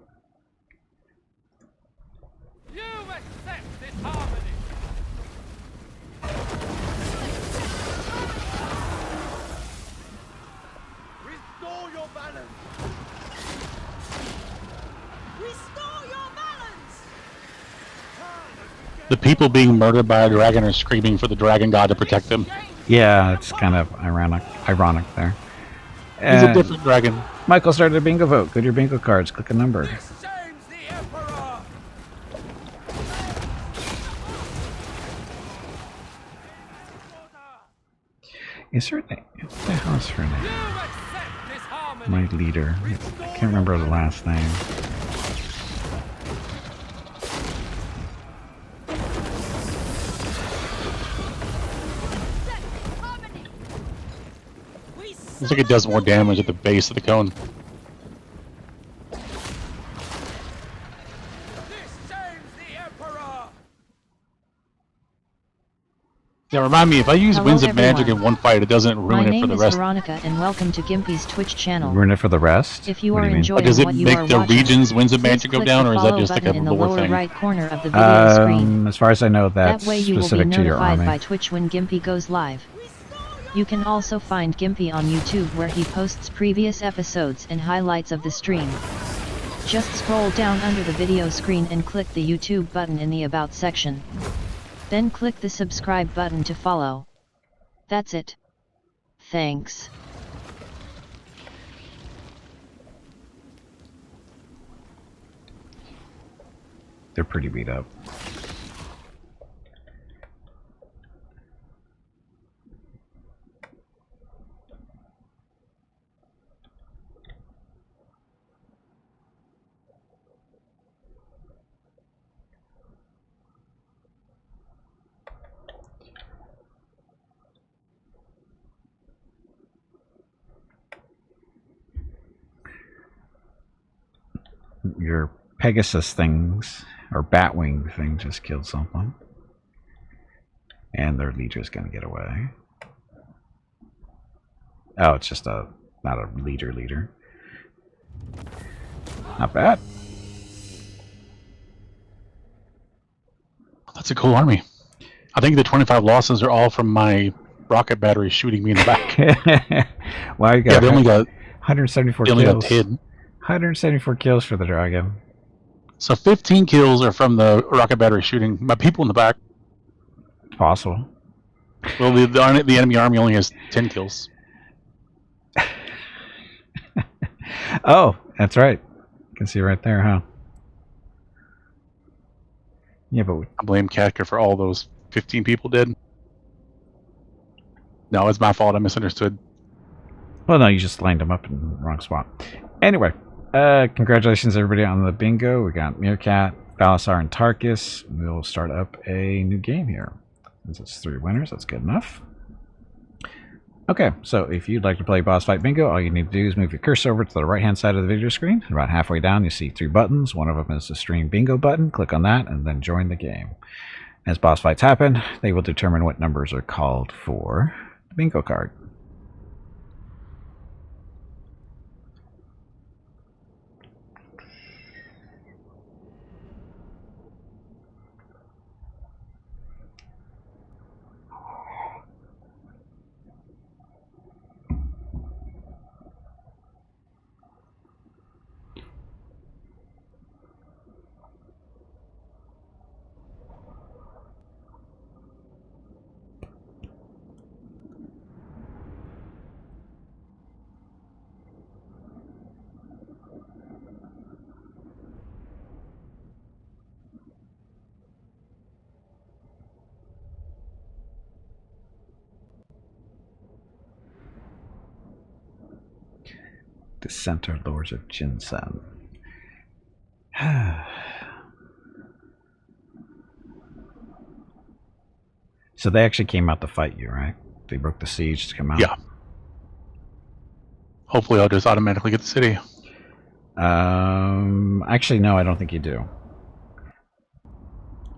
You accept this harmony. Restore your balance. Restore your balance. The people being murdered by a dragon are screaming for the dragon god to protect them. Yeah, it's kind of ironic there. He's a And different dragon. Michael started a bingo vote. Go to your bingo cards. Click a number. Shames the emperor. Is her name? What the hell is her You name? accept this harmony. My leader. I can't remember the last name. Harmony. We Looks like it does more damage at the base of the cone. This shames the emperor. Yeah, remind me, if I use Hello, Winds of Magic everyone. in one fight, it doesn't My ruin it for name the is rest. Veronica and welcome to Gimpy's Twitch channel. Ruin it for the rest? If you What are do mean? enjoying Does it what you make are the watching, regions Winds of please Magic go click down, the or is that follow just like a button in the lore lower thing? right corner of the video screen. As far as I know, that's That way you will be specific to your notified army. by Twitch when Gimpy goes live. You can also find Gimpy on YouTube where he posts previous episodes and highlights of the stream. Just scroll down under the video screen and click the YouTube button in the About section. Then click the subscribe button to follow. That's it. Thanks. They're pretty beat up. Your Pegasus things, or Batwing thing, just killed someone. And their leader's gonna get away. Oh, it's just not a leader. Not bad. That's a cool army. I think the 25 losses are all from my rocket battery shooting me in the back. Wow, you Yeah, got they only got 174 they only got kills. 10. 174 kills for the dragon. So 15 kills are from the rocket battery shooting my people in the back. It's possible. Well, the enemy army only has 10 kills. Oh, that's right. You can see right there, huh? Yeah, but I blame Katka for all those 15 people dead. No, it's my fault. I misunderstood. well, no, you just lined them up in the wrong spot. Anyway, Congratulations, everybody, on the bingo. We got Meerkat, Valosar, and Tarkus. We'll start up a new game here. Since it's 3 winners, that's good enough. Okay, so if you'd like to play Boss Fight Bingo, all you need to do is move your cursor over to the right-hand side of the video screen. About halfway down, you see 3 buttons. One of them is the Stream Bingo button. Click on that, and then join the game. As boss fights happen, they will determine what numbers are called for the bingo card. The Center Lords of Jinsen. So they actually came out to fight you, right? They broke the siege to come out? Yeah. Hopefully I'll just automatically get the city. Actually, no, I don't think you do.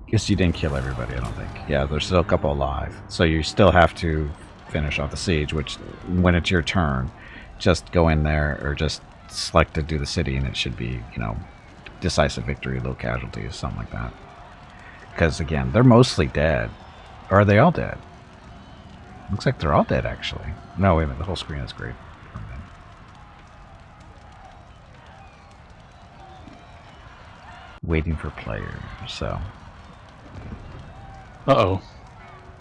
Guess you didn't kill everybody, I don't think. Yeah, there's still a couple alive. So you still have to finish off the siege, which, when it's your turn, just go in there or just select to do the city, and it should be, you know, decisive victory, low casualties, something like that. Because, again, they're mostly dead. Or are they all dead? Looks like they're all dead, actually. No, wait a minute, the whole screen is great. Waiting for players, so. Uh-oh.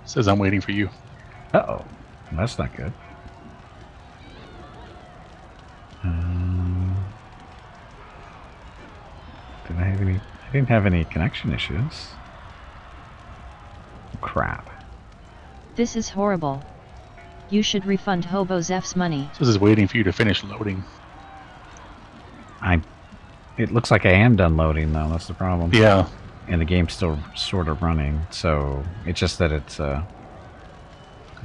Says I'm waiting for you. Uh-oh. That's not good. Did I have any? I didn't have any connection issues. Crap. This is horrible. You should refund Hobo Zeph's money. Says it's waiting for you to finish loading. It looks like I am done loading, though. That's the problem. Yeah. And the game's still sort of running, so it's just that it's, like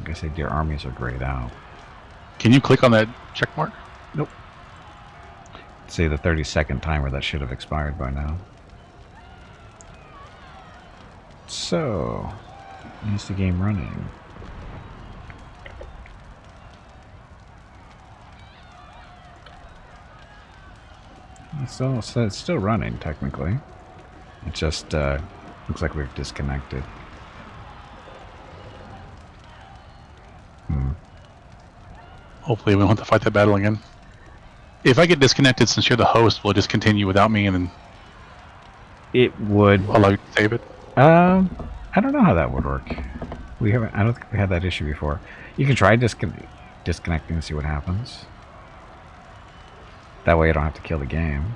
I say, your armies are grayed out. Can you click on that check mark? Nope. See, the 30-second timer, that should have expired by now. So, is the game running? It's still running, technically. It just looks like we've disconnected. Hopefully we won't have to fight that battle again. If I get disconnected, since you're the host, will it just continue without me and then It would allow you to save it? I don't know how that would work. We haven't. I don't think we had that issue before. You can try disconnecting and see what happens. That way, I don't have to kill the game.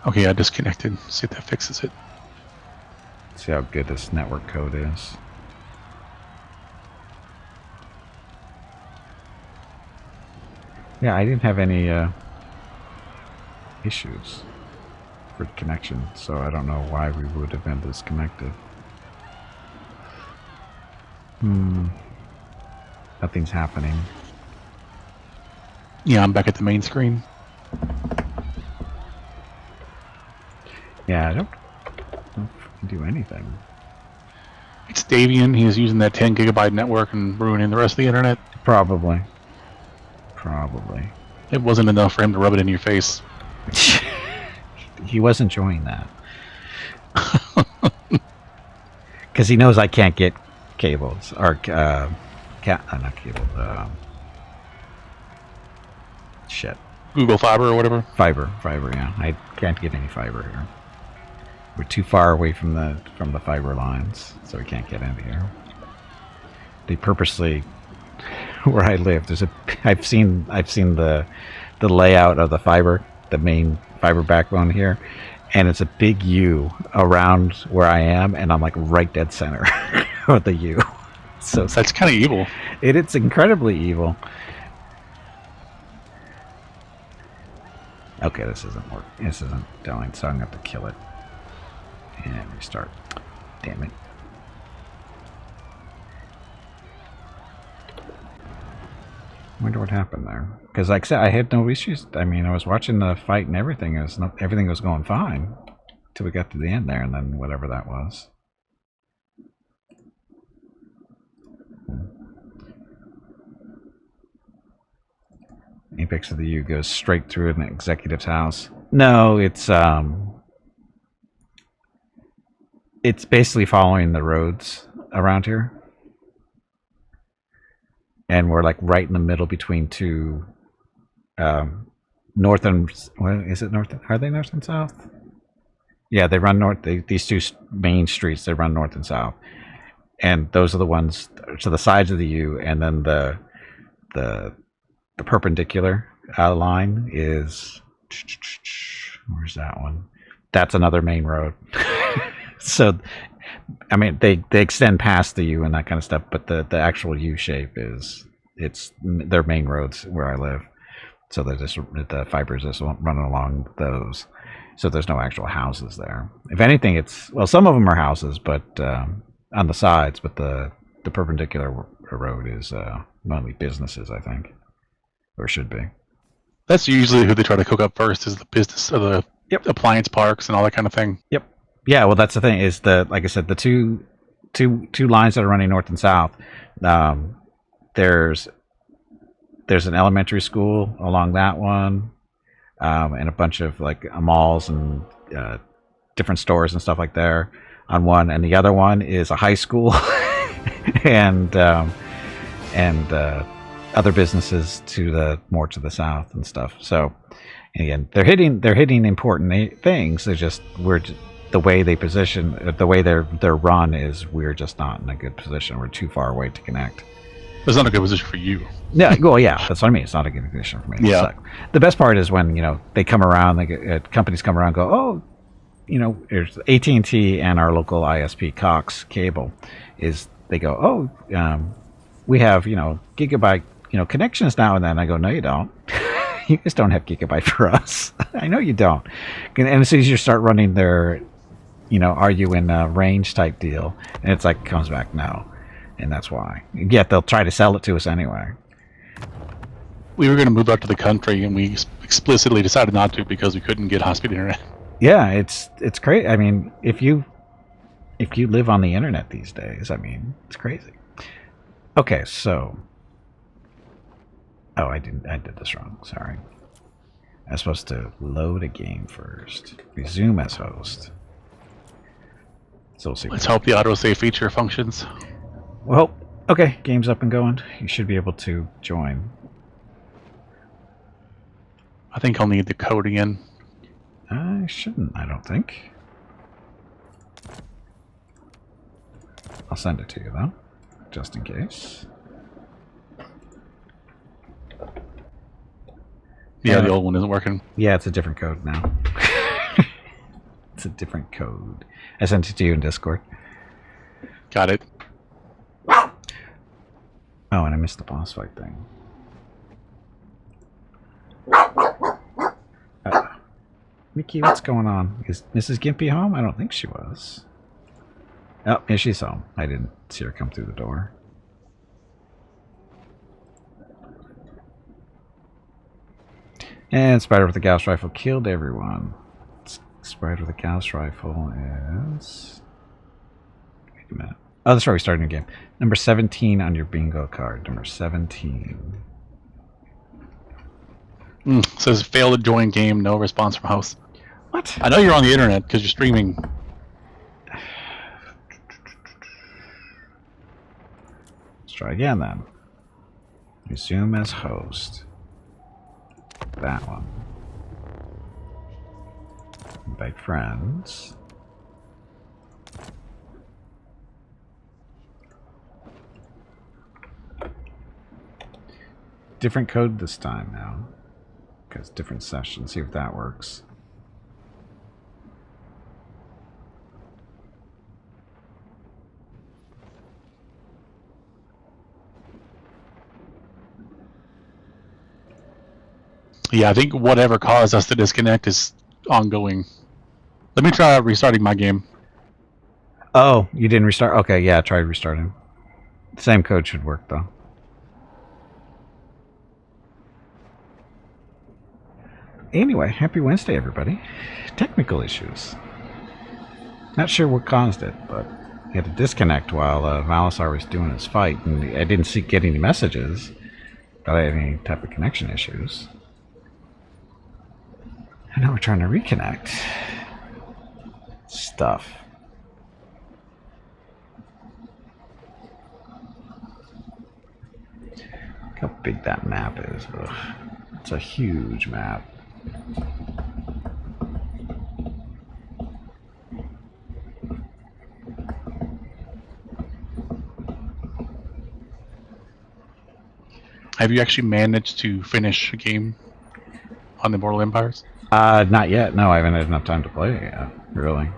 Okay, I disconnected. See if that fixes it. See how good this network code is. Yeah, I didn't have any issues for connection, so I don't know why we would have been disconnected. Nothing's happening. Yeah, I'm back at the main screen. Yeah, I don't do anything. It's Davian. He is using that 10 gigabyte network and ruining the rest of the internet. Probably. It wasn't enough for him to rub it in your face. He was enjoying that. Because he knows I can't get cables. Or, not cable. Shit. Google Fiber or whatever? Fiber, yeah. I can't get any fiber here. We're too far away from the fiber lines, so we can't get into here. They purposely, where I live, I've seen the layout of the fiber, the main fiber backbone here, and it's a big U around where I am, and I'm like right dead center of the U. So That's kind of evil. it's incredibly evil. Okay, this isn't working. This isn't going, so I'm gonna have to kill it and restart. Damn it. I wonder what happened there. Because, like I said, I had no issues. I mean, I was watching the fight and everything. Everything was going fine until we got to the end there, and then whatever that was. Apex of the U goes straight through an executive's house. No, it's basically following the roads around here. And we're like right in the middle between two north and what is it north? Are they north and south? Yeah, they run north. These two main streets, they run north and south, and those are the ones to the sides of the U. And then the perpendicular line is where's that one? That's another main road. So, I mean, they extend past the U and that kind of stuff, but the actual U shape is their main roads where I live. So they're just the fibers just running along those. So there's no actual houses there. If anything, some of them are houses, but on the sides. But the perpendicular road is mainly businesses, I think, or should be. That's usually who they try to cook up first, is the business of the appliance parks and all that kind of thing. Yep. Yeah. Well, that's the thing. Is like I said, the two lines that are running north and south. There's an elementary school along that one, and a bunch of like malls and different stores and stuff like there on one, and the other one is a high school and other businesses more to the south and stuff. So again, they're hitting important things. They're just the way they position, the way they're run is we're just not in a good position. We're too far away to connect. It's not a good position for you. Yeah, well, yeah, that's what I mean. It's not a good position for me. Yeah. So, the best part is when they come around, companies come around, and go, oh, there's AT&T and our local ISP Cox Cable, they go, oh, we have gigabyte connections now and then. I go, no, you don't. You guys don't have gigabyte for us. I know you don't. And as soon as you start running their, are you in a range type deal, and it's like comes back no. And that's why. Yet they'll try to sell it to us anyway. We were going to move out to the country, and we explicitly decided not to because we couldn't get high-speed internet. Yeah, it's crazy. I mean, if you live on the internet these days, I mean, it's crazy. Okay, so. Oh, I did this wrong. Sorry. I was supposed to load a game first. Resume as host. So we'll see. Let's hope the autosave feature functions. Well, okay, game's up and going. You should be able to join. I think I'll need the code again. I shouldn't, I don't think. I'll send it to you, though, just in case. Yeah, the old one isn't working. Yeah, it's a different code now. It's a different code. I sent it to you in Discord. Got it. Oh, and I missed the boss fight thing. Mickey, what's going on? Is Mrs. Gimpy home? I don't think she was. Oh, yeah, she's home. I didn't see her come through the door. And Spider with the Gauss Rifle killed everyone. Spider with the Gauss Rifle is... Wait a minute. Oh, that's right, we started a new game. Number 17 on your bingo card. Number 17. Says failed to join game, no response from host. What? I know you're on the internet because you're streaming. Let's try again then. Resume as host. That one. Invite friends. Different code this time now. Because different session. See if that works. Yeah, I think whatever caused us to disconnect is ongoing. Let me try restarting my game. Oh, you didn't restart? Okay, yeah, try restarting. Same code should work, though. Anyway, happy Wednesday, everybody. Technical issues. Not sure what caused it, but he had to disconnect while Valosar was doing his fight, and I didn't get any messages that I had any type of connection issues. And now we're trying to reconnect. Stuff. Look how big that map is. Ugh. It's a huge map. Have you actually managed to finish a game on the Immortal Empires? Not yet. No, I haven't had enough time to play it yet. Really.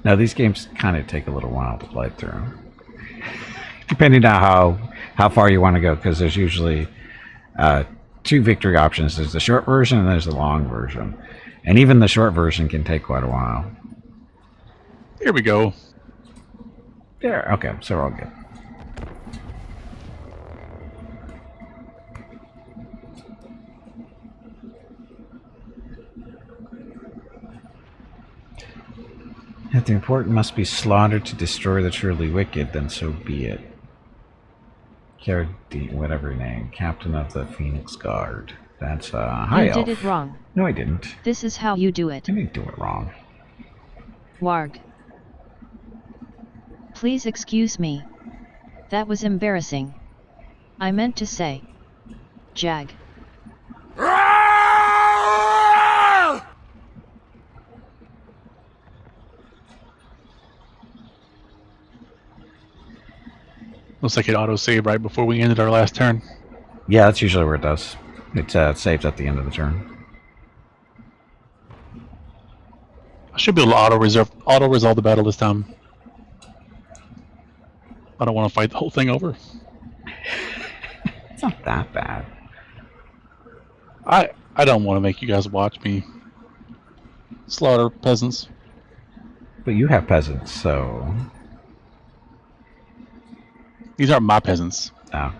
Now, these games kind of take a little while to play through. Depending on how far you want to go, because there's usually two victory options. There's the short version and there's the long version. And even the short version can take quite a while. Here we go. There, okay, so we're all good. If the important must be slaughtered to destroy the truly wicked, then so be it. Whatever name, Captain of the Phoenix Guard. That's high elf. You did it wrong. No, I didn't. This is how you do it. I didn't do it wrong. Warg. Please excuse me. That was embarrassing. I meant to say. Jag. Looks like it auto-saved right before we ended our last turn. Yeah, that's usually where it does. It saves at the end of the turn. I should be able to auto-resolve the battle this time. I don't want to fight the whole thing over. It's not that bad. I don't want to make you guys watch me slaughter peasants. But you have peasants, so... These aren't my peasants. Oh.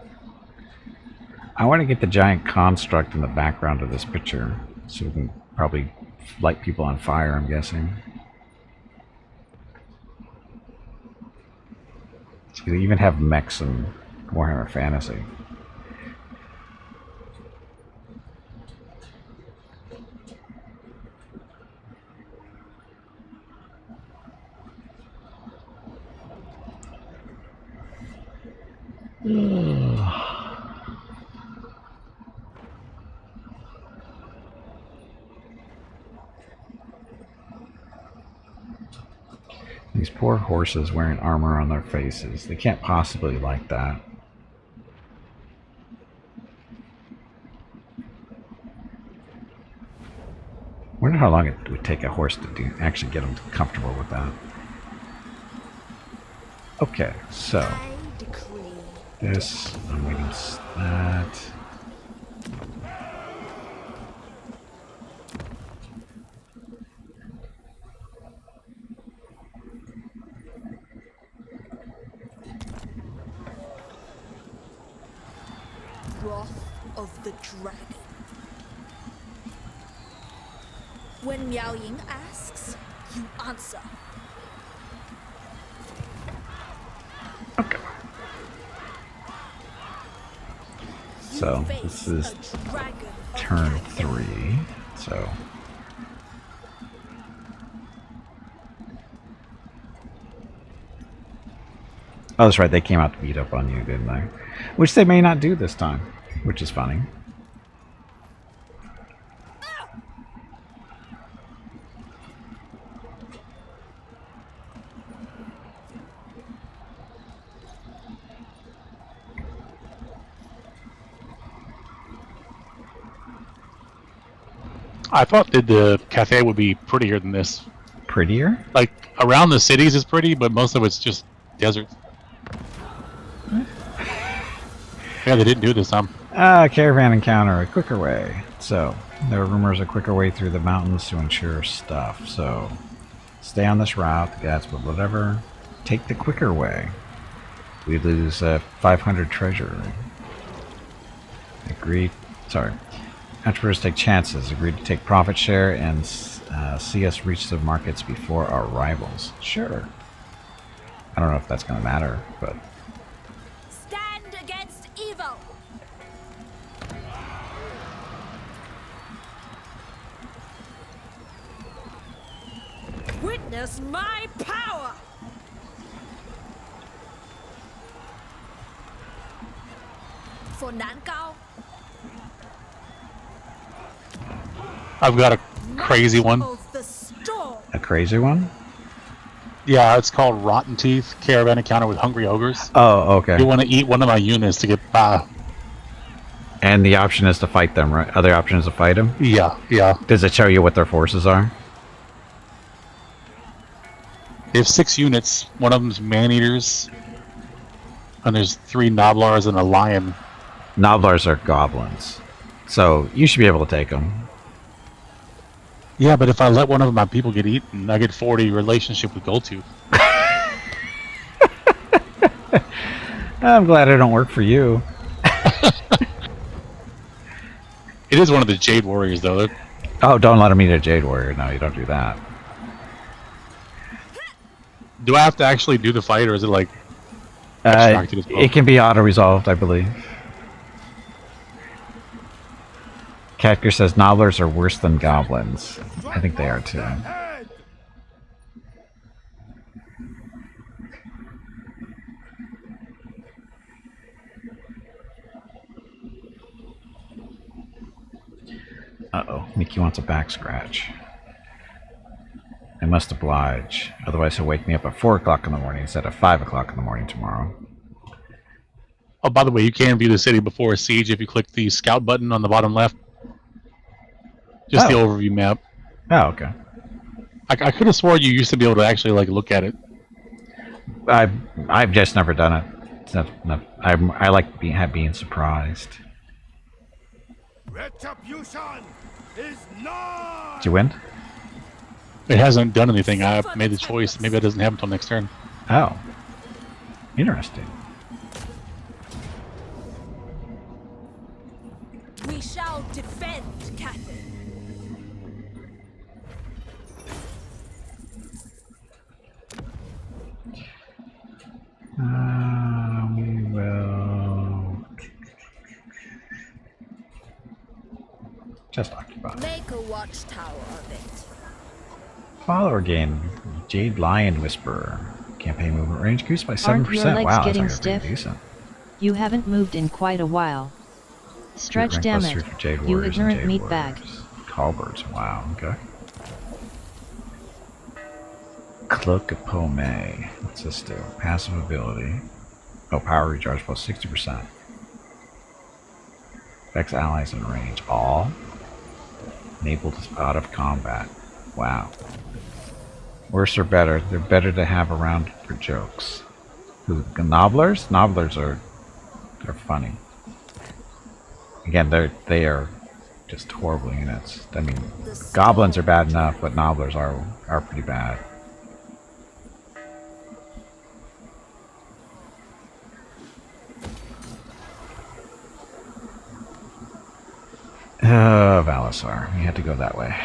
I want to get the giant construct in the background of this picture, so we can probably light people on fire, I'm guessing. So they even have mechs in Warhammer Fantasy. These poor horses wearing armor on their faces. They can't possibly like that. I wonder how long it would take a horse to actually get them comfortable with that. Okay, so this, I'm waiting that. Wrath of the Dragon. When Miao Ying asks, you answer. Okay. So this is turn 3. So oh, that's right. They came out to beat up on you, didn't they? Which they may not do this time, which is funny. I thought that the cafe would be prettier than this. Prettier? Like, around the cities is pretty, but most of it's just desert. Yeah, they didn't do this time. Caravan encounter, a quicker way. So, there are rumors of a quicker way through the mountains to ensure stuff. So, stay on this route, guys, but whatever. Take the quicker way. We lose 500 treasure. Agreed. Sorry. Entrepreneurs take chances. Agreed to take profit share and see us reach the markets before our rivals. Sure. I don't know if that's going to matter, but... Stand against evil! Witness my power! For Nankao, I've got a crazy one. of the storm. A crazy one? Yeah, it's called Rotten Teeth Caravan Encounter with Hungry Ogres. Oh, okay. You want to eat one of my units to get by. And the option is to fight them, right? Other option is to fight them? Yeah, yeah. Does it show you what their forces are? They have 6 units. One of them's man-eaters. And there's 3 Noblars and a lion. Noblars are goblins. So, you should be able to take them. Yeah, but if I let one of my people get eaten, I get 40 relationship with Goldtooth. I'm glad it don't work for you. It is one of the Jade Warriors, though. Oh, don't let him eat a Jade Warrior. No, you don't do that. Do I have to actually do the fight, or is it like... abstracted as well? It can be auto-resolved, I believe. Catker says Nobblers are worse than goblins. I think they are too. Uh-oh, Mickey wants a back scratch. I must oblige, otherwise he'll wake me up at 4 o'clock in the morning instead of 5 o'clock in the morning tomorrow. Oh, by the way, you can view the city before a siege if you click the scout button on the bottom left. Just the overview map. Oh, okay. I could have sworn you used to be able to actually like look at it. I've just never done it. It's not, I like being surprised. Retribution is nigh! Did you win? It hasn't done anything. I made the choice. Maybe that doesn't happen until next turn. Oh. Interesting. We shall defend Cathay. We will just occupy. Make a watchtower of it. Follower gain Jade Lion Whisperer. Campaign movement range increased by 7%. Aren't your legs Wow, getting that's actually stiff? pretty decent. You haven't moved in quite a while. Stretch, Rank damn plus 3 it. for Jade You Warriors and ignorant Jade meatbag. Warriors. Halberds. Wow. Okay. Cloak of Pome. What's this do? Passive ability. Oh, power recharge plus 60%. Affects allies in range. All. Enabled out of combat. Wow. Worse or better? They're better to have around for jokes. Who? Nobblers? Nobblers are funny. Again, they are just horrible units. I mean, goblins are bad enough, but nobblers are pretty bad. Valosar. We had to go that way.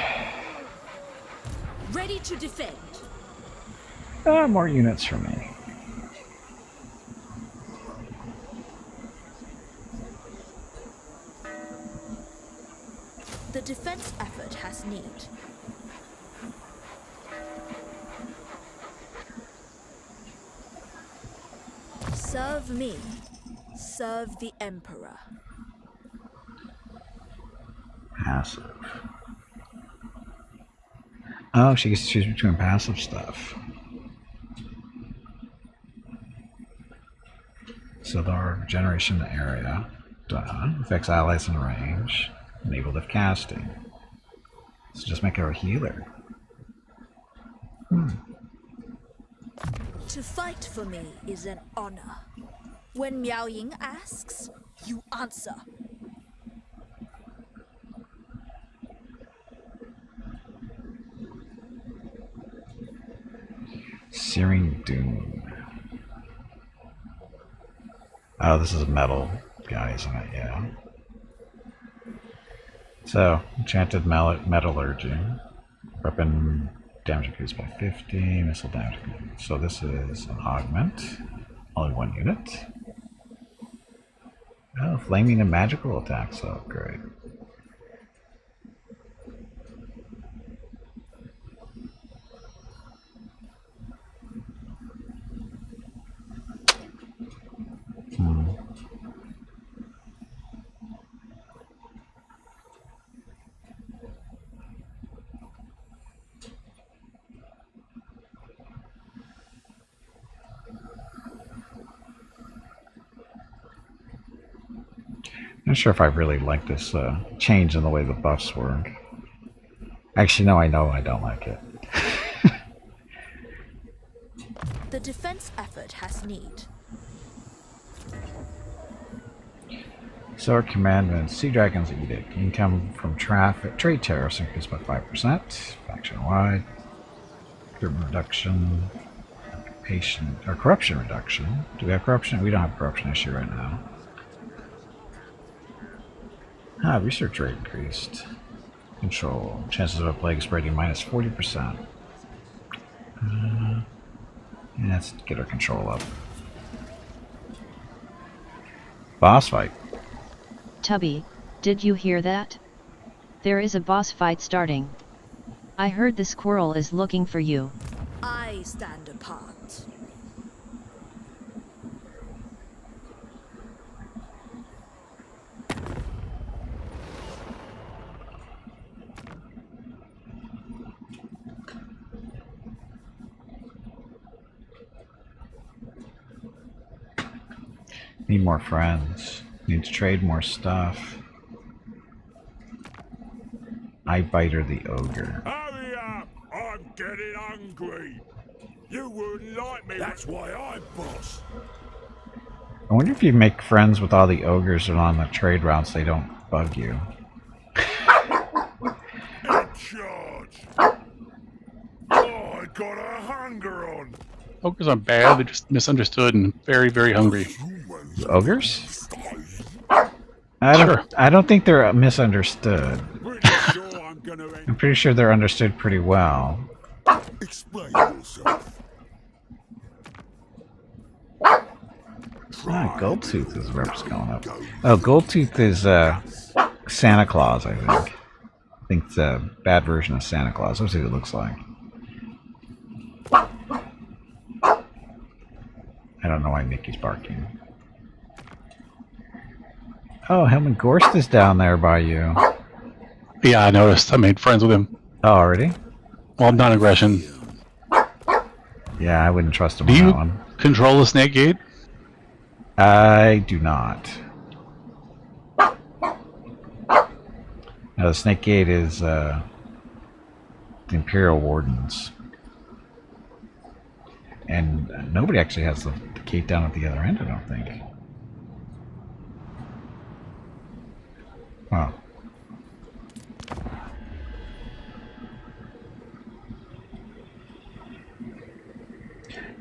Ready to defend. More units for me. The defense effort has need. Serve me. Serve the Emperor. Passive. Oh, she gets to choose between passive stuff. So there are regeneration in the area. Done. Affects allies in range. Enabled of casting. So just make her a healer. To fight for me is an honor. When Miao Ying asks, you answer. Searing Doom. Oh, this is metal guy, isn't it? Yeah. So, enchanted metallurgy. Weapon damage increased by 50, missile damage. So this is an augment. Only 1 unit. Oh, flaming and magical attacks. Oh, great. Not sure if I really like this change in the way the buffs work. Actually, no, I know I don't like it. The defense effort has need. So our commandments: Sea Dragon's Edict. Income from trade tariffs increased by 5%. Faction-wide. Reduction. Corruption reduction. Do we have corruption? We don't have a corruption issue right now. Research rate increased. Control. Chances of a plague spreading minus 40%. Let's get our control up. Boss fight. Tubby, did you hear that? There is a boss fight starting. I heard the squirrel is looking for you. I stand apart. Need more friends. Need to trade more stuff. I biter the ogre. Hurry up! I'm getting hungry. You wouldn't like me. That's why I'm boss. I wonder if you make friends with all the ogres and on the trade routes they don't bug you. In charge. I got a hunger on. Ogres aren't bad, they're just misunderstood and very, very hungry. Ogres? I don't think they're misunderstood. I'm pretty sure they're understood pretty well. Explain yourself. Goldtooth is reps going up. Oh, Goldtooth is Santa Claus, I think. I think it's a bad version of Santa Claus. Let's see what it looks like. I don't know why Mickey's barking. Oh, Helmut Gorst is down there by you. Yeah, I noticed. I made friends with him. Oh, already? Well, non-aggression. Yeah, I wouldn't trust him Do on you that one. control the snake gate? I do not. No, the Snake Gate is the Imperial Wardens. And nobody actually has the gate down at the other end, I don't think. Oh.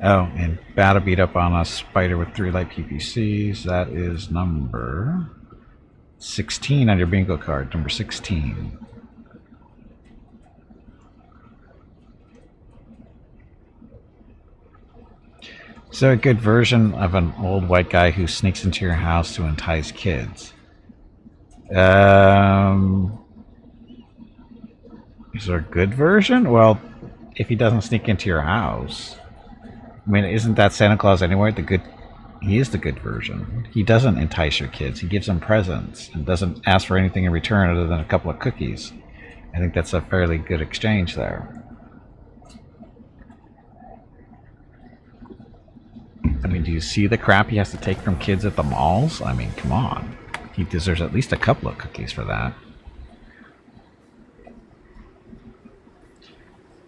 Oh, and Battle beat up on a spider with 3 light PPCs. That is number 16 on your bingo card. Number 16. So a good version of an old white guy who sneaks into your house to entice kids. Is there a good version? Well, if he doesn't sneak into your house, I mean, isn't that Santa Claus anyway? He is the good version. He doesn't entice your kids. He gives them presents and doesn't ask for anything in return other than a couple of cookies. I think that's a fairly good exchange there. I mean, do you see the crap he has to take from kids at the malls? I mean, come on. He deserves at least a couple of cookies for that.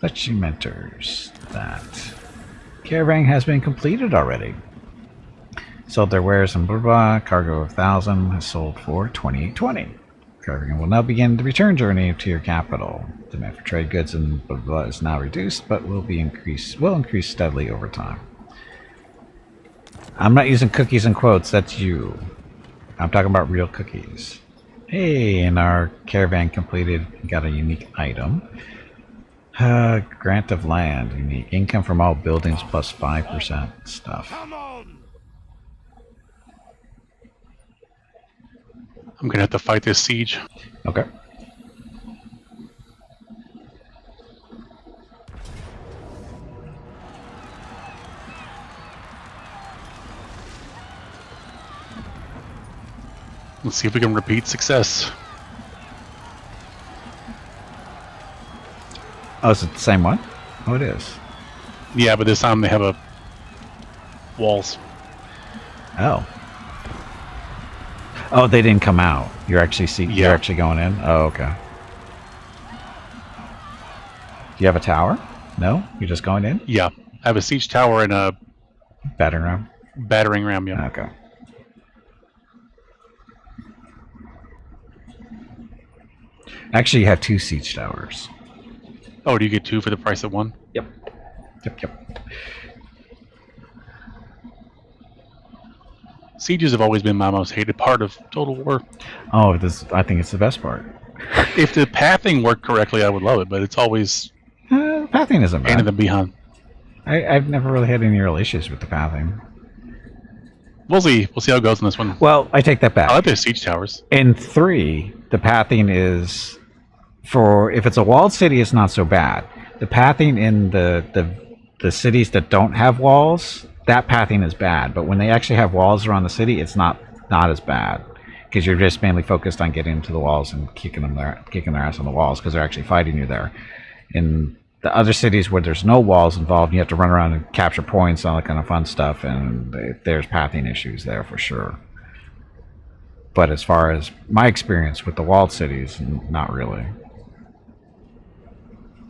Achievements. That caravan has been completed already. Sold their wares and blah blah. Cargo of 1,000 has sold for 2820. Caravan will now begin the return journey to your capital. Demand for trade goods and blah blah is now reduced, but will increase steadily over time. I'm not using cookies in quotes. That's you. I'm talking about real cookies. Hey, and our caravan completed. Got a unique item. Grant of land. Unique income from all buildings plus 5% stuff. Come on! I'm gonna have to fight this siege. Okay. Let's see if we can repeat success. Oh, is it the same one? Oh, it is. Yeah, but this time they have walls. Oh. Oh, they didn't come out. You're actually Yeah. You're actually going in. Oh, okay. Do you have a tower? No, you're just going in. Yeah, I have a siege tower and a Battering ram. battering ram. Yeah. Okay. Actually, you have 2 siege towers. Oh, do you get 2 for the price of 1? Yep. Yep. Sieges have always been my most hated part of Total War. Oh, I think it's the best part. If the pathing worked correctly, I would love it, but it's always Pathing isn't pain in the bad. behind. I've never really had any real issues with the pathing. We'll see. We'll see how it goes in this one. Well, I take that back. I like the siege towers. In 3, the pathing is if it's a walled city, it's not so bad. The pathing in the cities that don't have walls, that pathing is bad. But when they actually have walls around the city, it's not as bad because you're just mainly focused on getting to the walls and kicking their ass on the walls because they're actually fighting you there. In the other cities where there's no walls involved, you have to run around and capture points and all that kind of fun stuff, and there's pathing issues there for sure. But as far as my experience with the walled cities, not really.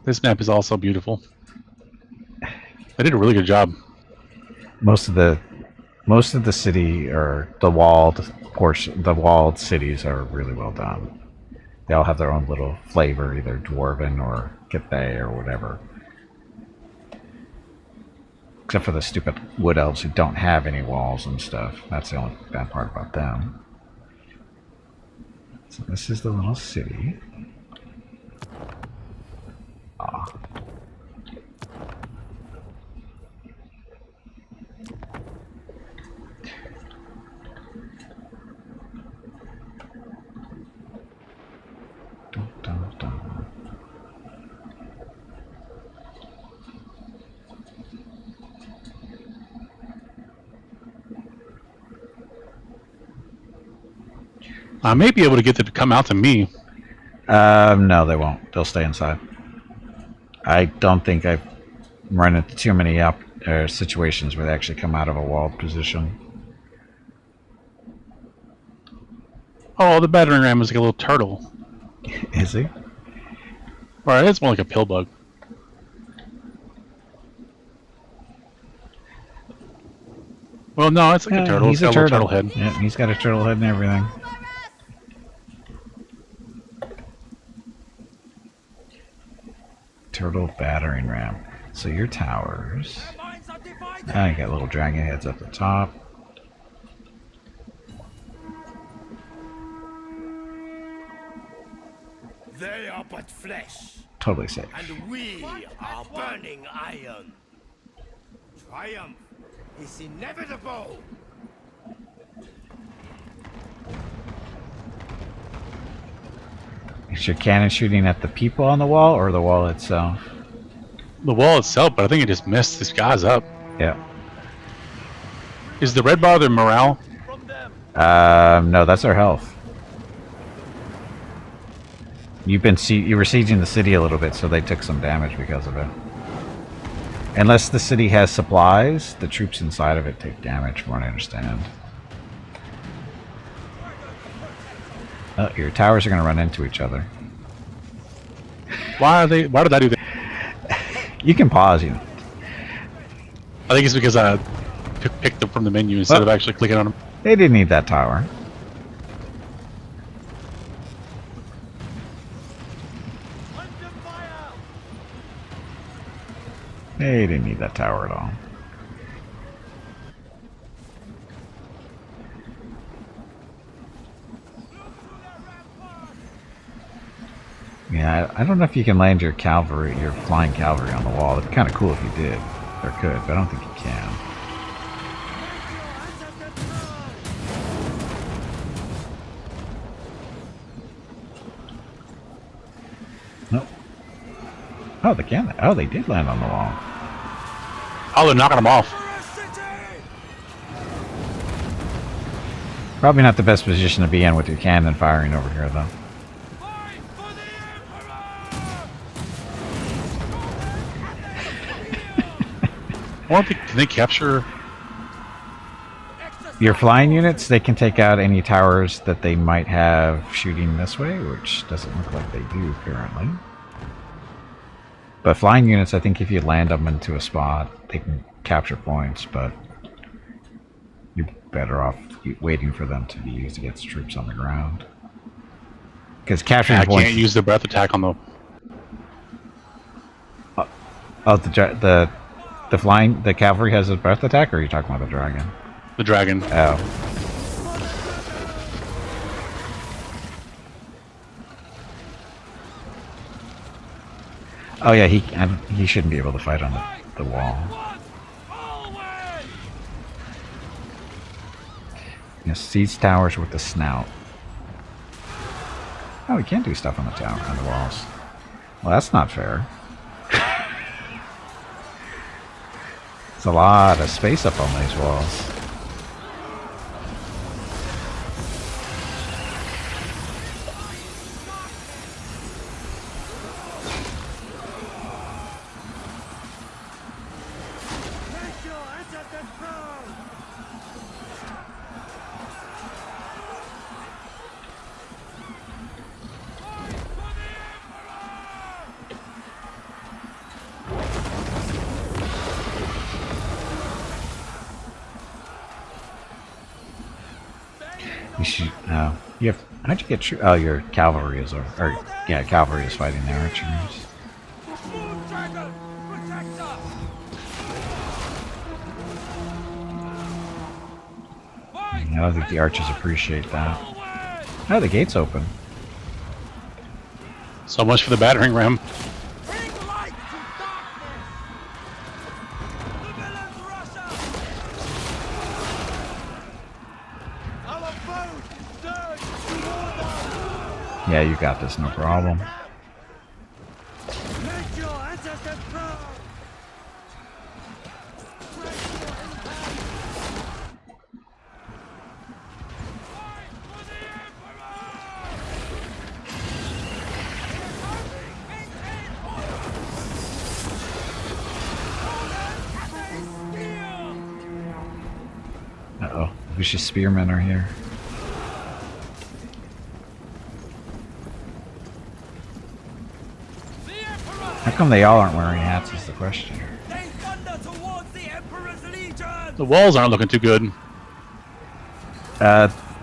This map is also beautiful. They did a really good job. Most of the city or the walled portion, the walled cities are really well done. They all have their own little flavor, either dwarven or Cathay or whatever. Except for the stupid wood elves who don't have any walls and stuff. That's the only bad part about them. So this is the little city. Ah. Dun, dun, dun. I may be able to get them to come out to me. No, they won't. They'll stay inside. I don't think I've run into too many situations where they actually come out of a walled position. Oh, the battering ram is like a little turtle. Is he? Or it's more like a pill bug. Well, no, it's like a turtle. He's It's a got a turtle. little turtle head. Yeah, he's got a turtle head and everything. Turtle battering ram. So your towers. You got little dragon heads up the top. They are but flesh, Totally safe. and we are burning iron. Triumph is inevitable. Is your cannon shooting at the people on the wall or the wall itself? The wall itself, but I think it just messed this guy's up. Yeah. Is the red bar their morale? No, that's our health. You were sieging the city a little bit, so they took some damage because of it. Unless the city has supplies, the troops inside of it take damage, from what I understand. Oh, your towers are going to run into each other. Why did I do that? You can pause. You. I think it's because I picked them from the menu instead of actually clicking on them. They didn't need that tower. They didn't need that tower at all. Yeah, I don't know if you can land your cavalry, your flying cavalry on the wall. It'd be kind of cool if you did. Or could, but I don't think you can. Nope. Oh, they can. Oh, they did land on the wall. Oh, they're knocking them off. Probably not the best position to be in with your cannon firing over here, though. Can they capture your flying units? They can take out any towers that they might have shooting this way, which doesn't look like they do currently. But flying units, I think if you land them into a spot, they can capture points, but you're better off waiting for them to be used against troops on the ground. Because capturing points... I can't use the breath attack on the... Oh, the flying... The cavalry has a breath attack, or are you talking about the dragon? The dragon. Oh. Oh yeah, he shouldn't be able to fight on the wall. You know, siege towers with the snout. Oh, we can't do stuff on the tower, on the walls. Well, that's not fair. There's a lot of space up on these walls. You should, you have, how'd you get, oh, your cavalry is, yeah, cavalry is fighting the archers. I don't think the archers appreciate that. Oh, the gate's open. So much for the battering ram. Yeah, you got this, no problem. Uh-oh, vicious spearmen are here. How come they all aren't wearing hats is the question. The walls aren't looking too good.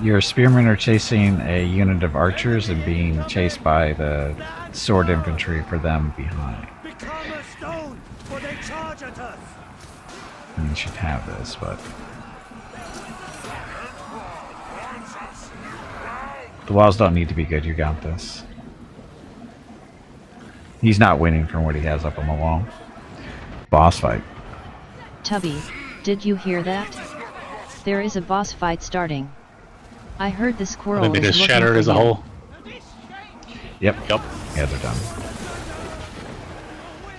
Your spearmen are chasing a unit of archers and being chased by the sword infantry for them behind. And you should have this, but... The walls don't need to be good, you got this. He's not winning from what he has up on the wall. Boss fight. Tubby, did you hear that? There is a boss fight starting. I heard the squirrel I think they is just looking shattered for as a you. whole. Yep. Yep. Yeah, they're done.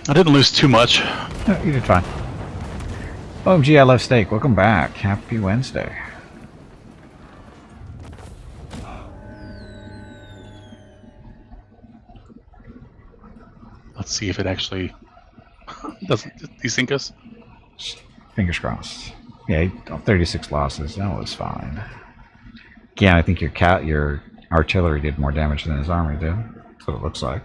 I didn't lose too much. No, you did fine. OMG, I love steak. Welcome back. Happy Wednesday. Let's see if it actually doesn't desync us. Fingers crossed. Yeah, 36 losses. That was fine. Again, I think your artillery did more damage than his army did. That's what it looks like.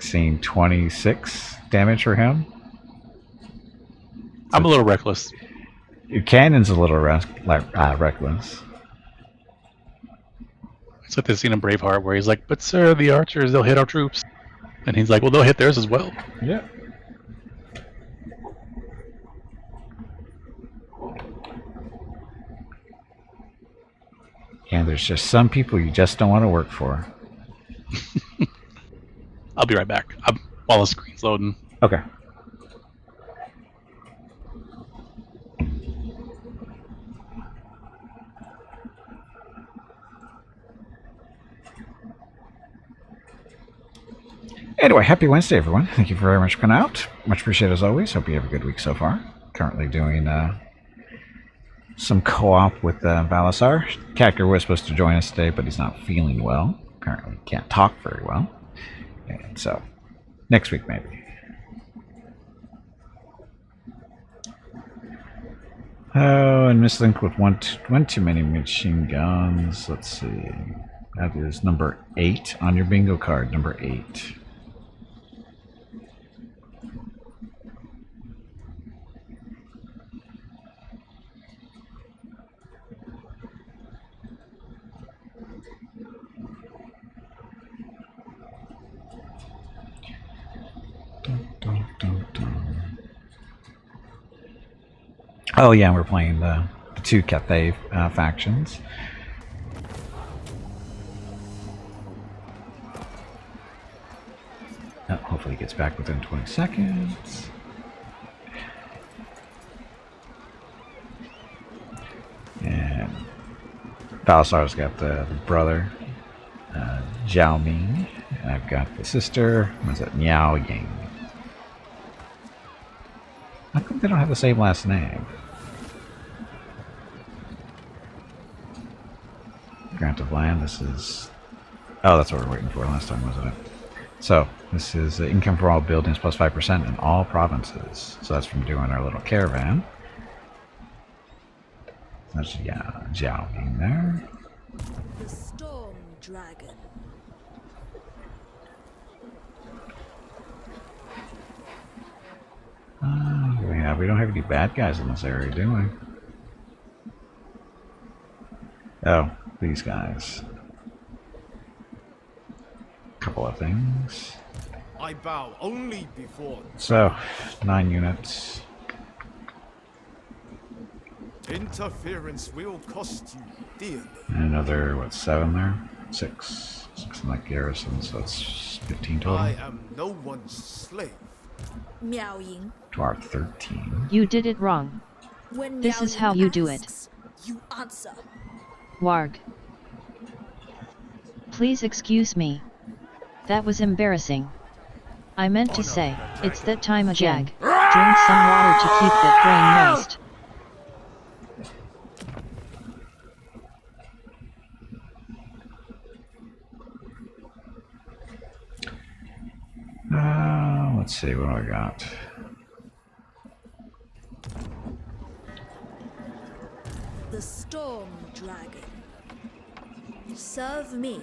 seen 26 damage for him. I'm a little reckless. Your cannon's a little reckless. It's like the scene in Braveheart where he's like, "But sir, the archers, they'll hit our troops," and he's like, "Well, they'll hit theirs as well." Yeah. And there's just some people you just don't want to work for. I'll be right back. While the screen's loading. Okay. Anyway, happy Wednesday, everyone. Thank you very much for coming out. Much appreciated as always. Hope you have a good week so far. Currently doing some co-op with Valosar. Cactor was supposed to join us today, but he's not feeling well. Apparently can't talk very well. And so, next week maybe. Oh, and Misslink with one too many machine guns. Let's see. That is number 8 on your bingo card. Number 8. Oh yeah, we're playing the 2 Cathay factions. Oh, hopefully he gets back within 20 seconds. And Valosar's got the brother, Zhao Ming. And I've got the sister, what's it, Miao Ying. How come they don't have the same last name? Grant of land, this is... Oh, that's what we were waiting for last time, wasn't it? So, this is income for all buildings plus 5% in all provinces. So that's from doing our little caravan. That's Zhao Ying there. The Storm Dragon. We don't have any bad guys in this area, do we? Oh, these guys. Couple of things. I bow only before. So, 9 units. Interference will cost you dearly. And another, what, 7 there? 6. 6 in that garrison, so that's 15 total. I am no one's slave. Miao Ying. To our 13. You did it wrong. When This Miao is Ying how you do it. asks, you answer. Warg. Please excuse me. That was embarrassing. I meant to say, it's that time again. Drink some water to keep that brain moist. Let's see, what do I got? The Storm Dragon. Serve me.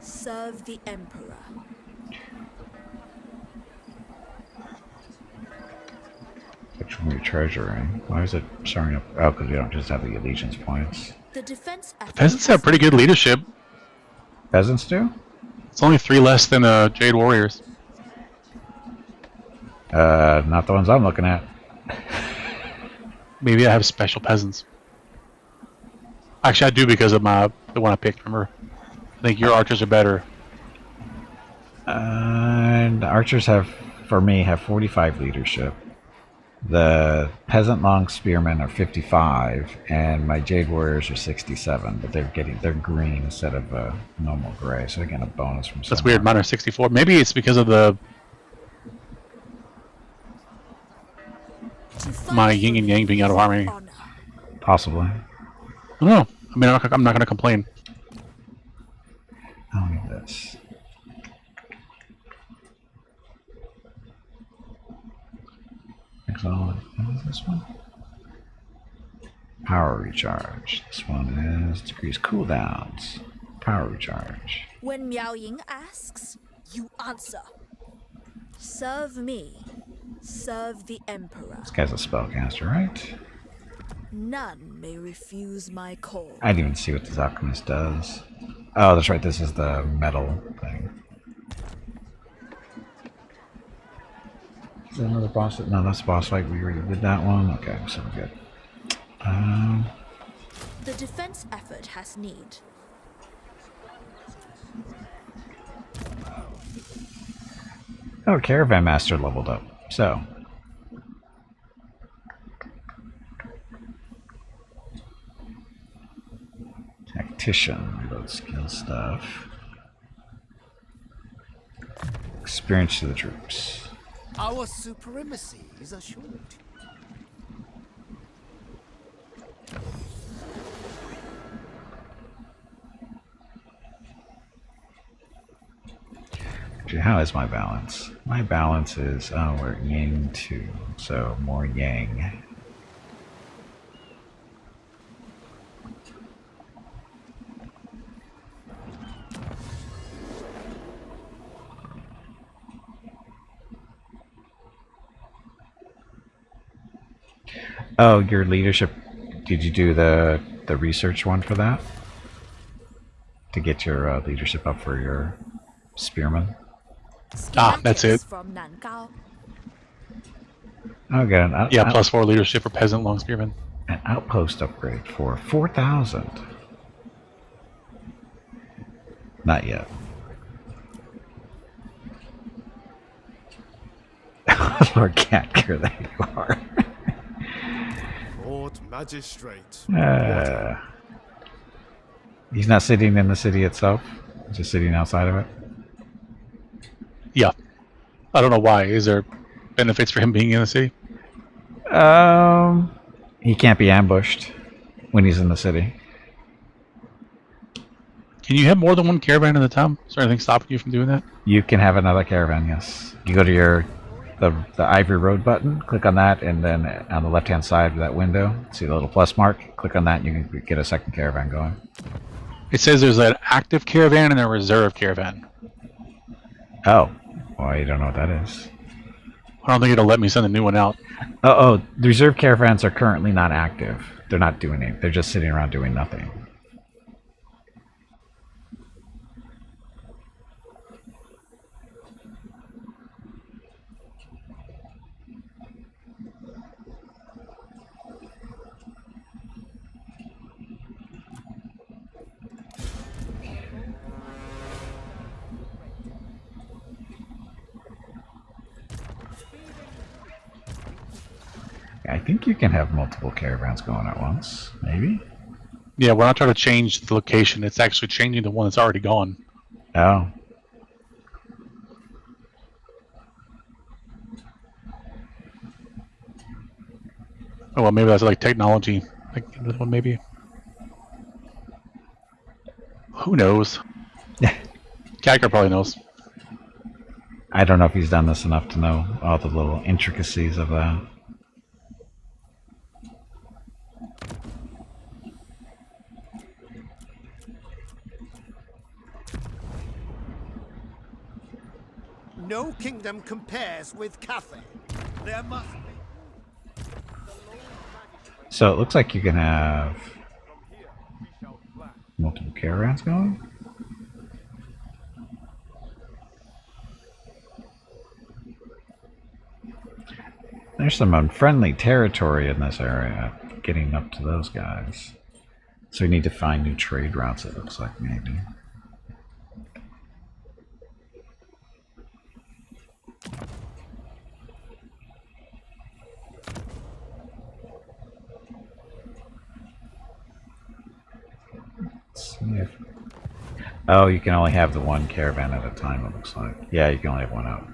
Serve the Emperor. Which one are you treasuring? Why is it showing up? Oh, because we don't just have the allegiance points. The defense The peasants have pretty good leadership. Peasants do? It's only 3 less than Jade Warriors. Not the ones I'm looking at. Maybe I have special peasants. Actually, I do because of the one I picked. Remember, I think your archers are better. And archers have 45 leadership. The peasant long spearmen are 55, and my Jade Warriors are 67. But they're green instead of normal gray, so they're getting a bonus from. That's weird. Mine are 64. Maybe it's because of my yin and yang being out of harmony. Possibly. I don't know. I mean, I'm not going to complain. I'll need this. Excellent. What is this one? Power recharge. This one is decrease cooldowns. Power recharge. When Miao Ying asks, you answer. Serve me. Serve the Emperor. This guy's a spellcaster, right? None may refuse my call. I didn't even see what this alchemist does. Oh, that's right. This is the metal thing. Is there another boss? No, that's the boss fight. We already did that one. Okay, so we're good. The defense effort has need. Oh, Caravan Master leveled up. So. Tactician, reload skill stuff. Experience to the troops. Our supremacy is assured. Actually, how is my balance? My balance is, oh, we're Yang 2, so more Yang. Oh, your leadership, did you do the research one for that? To get your leadership up for your spearman? Ah, that's it. From Nangao. Oh, got an Yeah, +4 leadership for peasant long spearmen. An outpost upgrade for 4,000. Not yet. Lord Catker, there you are. Lord Magistrate. He's not sitting in the city itself, just sitting outside of it. Yeah. I don't know why. Is there benefits for him being in the city? He can't be ambushed when he's in the city. Can you have more than one caravan in the town? Is there anything stopping you from doing that? You can have another caravan, yes. You go to the Ivory Road button, click on that, and then on the left-hand side of that window, see the little plus mark, click on that, and you can get a second caravan going. It says there's an active caravan and a reserve caravan. Oh, well, you don't know what that is. I don't think it'll let me send a new one out. Oh, the reserve caravans are currently not active. They're not doing anything. They're just sitting around doing nothing. I think you can have multiple caravans going at once, maybe? Yeah, we're not trying to change the location. It's actually changing the one that's already gone. Oh. Oh, well, maybe that's like technology. Like this one, maybe. Who knows? Kacker probably knows. I don't know if he's done this enough to know all the little intricacies of that. No kingdom compares with Cathay. There must be. So it looks like you can have multiple caravans going. There's some unfriendly territory in this area, getting up to those guys. So you need to find new trade routes, it looks like, maybe. Let's see if... Oh, you can only have the one caravan at a time, it looks like. Yeah, you can only have one out.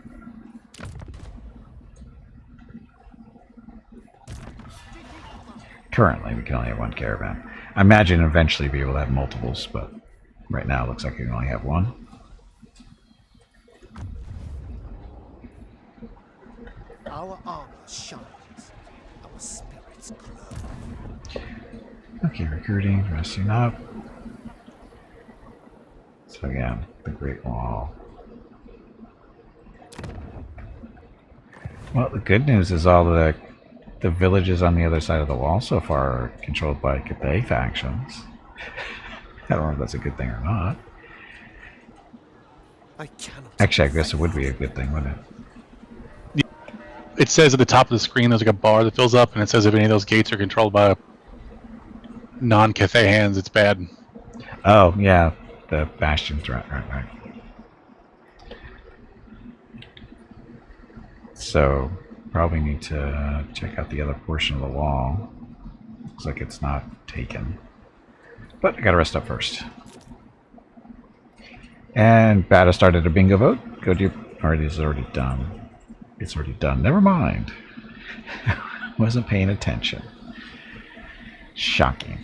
Currently, we can only have one caravan. I imagine eventually be able to have multiples, but right now it looks like you can only have one. Our armor shines. Our spirits glow. Okay, recruiting, resting up. So again, the Great Wall. Well, the good news is all the villages on the other side of the wall so far are controlled by Cathay factions. I don't know if that's a good thing or not. I cannot. Actually, I guess it would be a good thing, wouldn't it? It says at the top of the screen there's like a bar that fills up, and it says if any of those gates are controlled by non-Cathay hands, it's bad. Oh, yeah. The bastions, right. So, probably need to check out the other portion of the wall. Looks like it's not taken. But I gotta rest up first. And Bata started a bingo vote. Go do... Or it is already done. It's already done. Never mind. Wasn't paying attention. Shocking.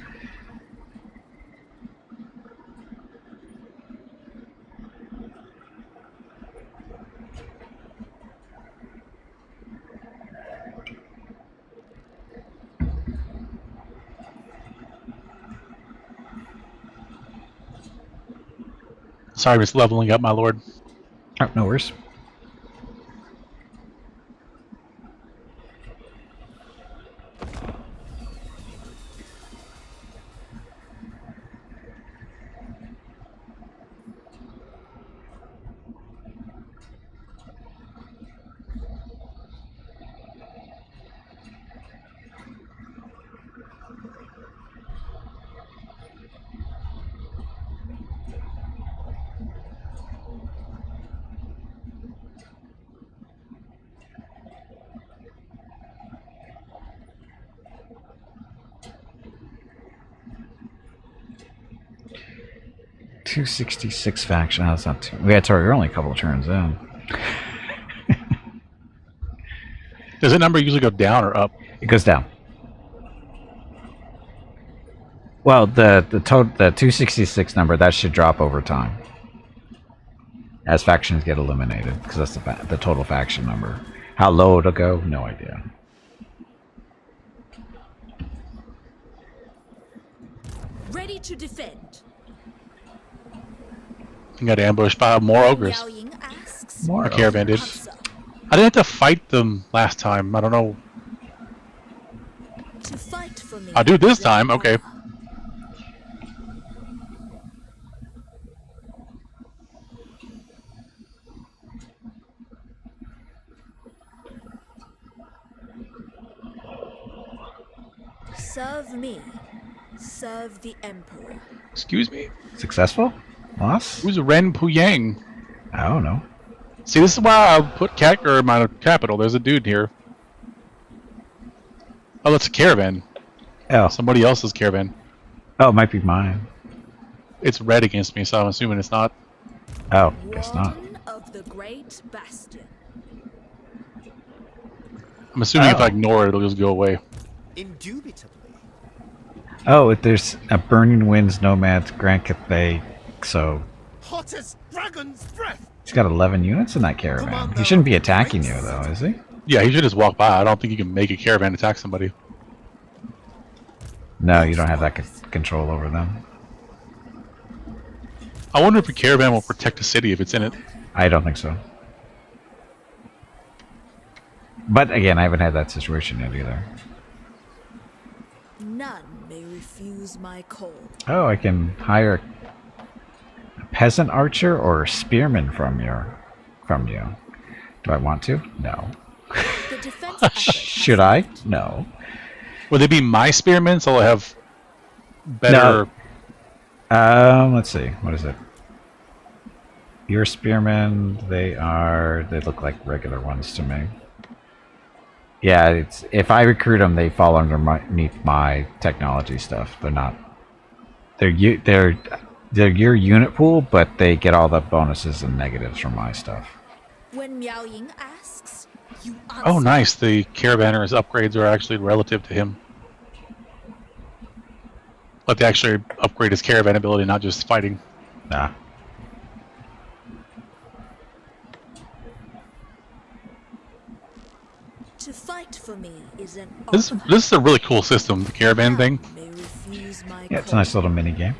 Sorry, just leveling up, my lord. Oh, no worries. .266 faction. That's not too. We're only a couple of turns in. Does that number usually go down or up? It goes down. Well, the 266 number that should drop over time as factions get eliminated, because that's the total faction number. How low it'll go, no idea. Ready to defend. You got ambushed by more ogres. Miao Ying asks. More A caravan did. Answer. I didn't have to fight them last time. I don't know. To fight for me. I'll do it this is an time. Okay. honor. Serve me. Serve the Emperor. Excuse me. Successful? Loss? Who's Ren Puyang? I don't know. See, this is why I put Catker in my capital. There's a dude here. Oh, that's a caravan. Oh, Somebody else's caravan. oh, it might be mine. It's red against me, so I'm assuming it's not. Oh, guess not. Warden of the Great Bastion. I'm assuming if I Oh. ignore it, it'll just go away. Indubitably. Oh, there's a Burning Winds Nomads Grand Cathay, so Hot as dragon's breath. he's got 11 units in that caravan. He shouldn't be attacking you, though, is he? Yeah, he should just walk by. I don't think you can make a caravan attack somebody. No, you don't have that control over them. I wonder if a caravan will protect a city if it's in it. I don't think so. But again, I haven't had that situation yet either. None may refuse my call. Oh, I can hire a peasant archer or a spearman from you. Do I want to? No. The defense effort has Should I? failed. No. Would they be my spearmen, so I'll have better... Let's see. What is it? Your spearmen, they look like regular ones to me. Yeah, it's if I recruit them, they fall underneath my technology stuff. They're not. They're your unit pool, but they get all the bonuses and negatives from my stuff. When Miao Ying asks, you answer. Oh, nice. The caravanner's upgrades are actually relative to him. But they actually upgrade his caravan ability, not just fighting. Nah. To fight for me is an This honor. is a really cool system, the caravan thing. None may refuse my Yeah, it's a call. nice little mini game.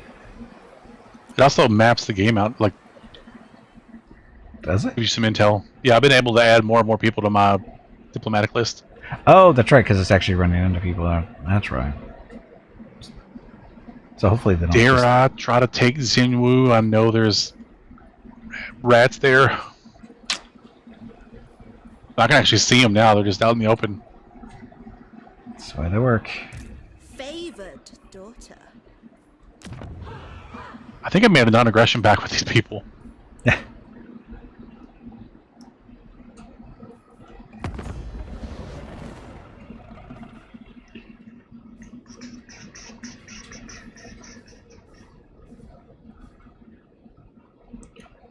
It also maps the game out, like, Does it? gives you some intel. Yeah, I've been able to add more and more people to my diplomatic list. Oh, that's right, because it's actually running into people. That's right. So hopefully they don't. Dare I try to take Xinwu? I know there's rats there. I can actually see them now. They're just out in the open. That's why they work. Favored daughter. I think I made a non-aggression back with these people.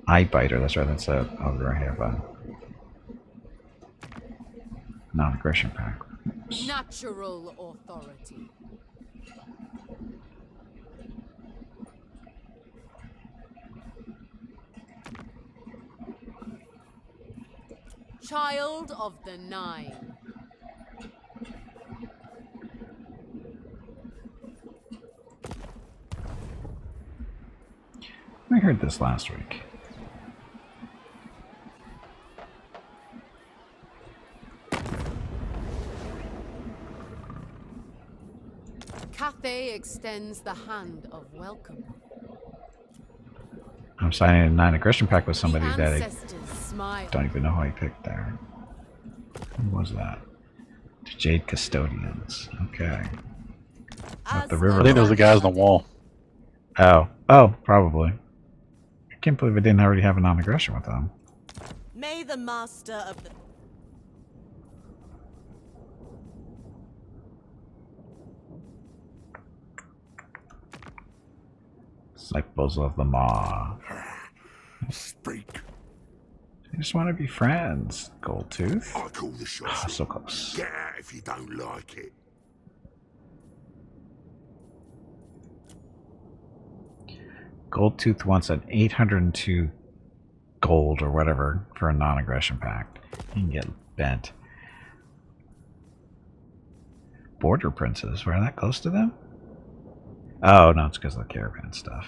Eye biter. That's right. That's a ogre. I have a non-aggression pack. Oops. Natural authority. Child of the Nine. I heard this last week. Cathay extends the hand of welcome. I'm signing a non-aggression pack with somebody The that I ancestors smile. don't even know who I picked there. Who was that? The Jade Custodians. Okay. Up the river. I think those are the guys on the wall. Oh, probably. I can't believe I didn't already have a non-aggression with them. May the master of the... Disciples of the Maw. Speak. I just want to be friends. Gold Tooth. I call the shots. Ah, so close. Get out if you don't like it. Gold Tooth wants an 802 gold or whatever for a non-aggression pact. You can get bent. Border Princes. We're that close to them? Oh, no, it's because of the caravan stuff.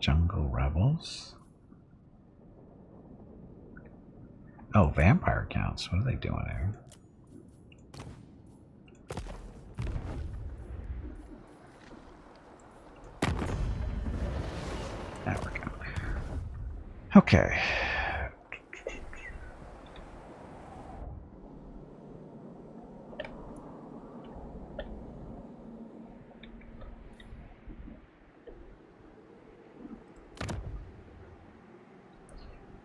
Jungle Rebels. Oh, vampire counts. What are they doing here? There we go. Okay.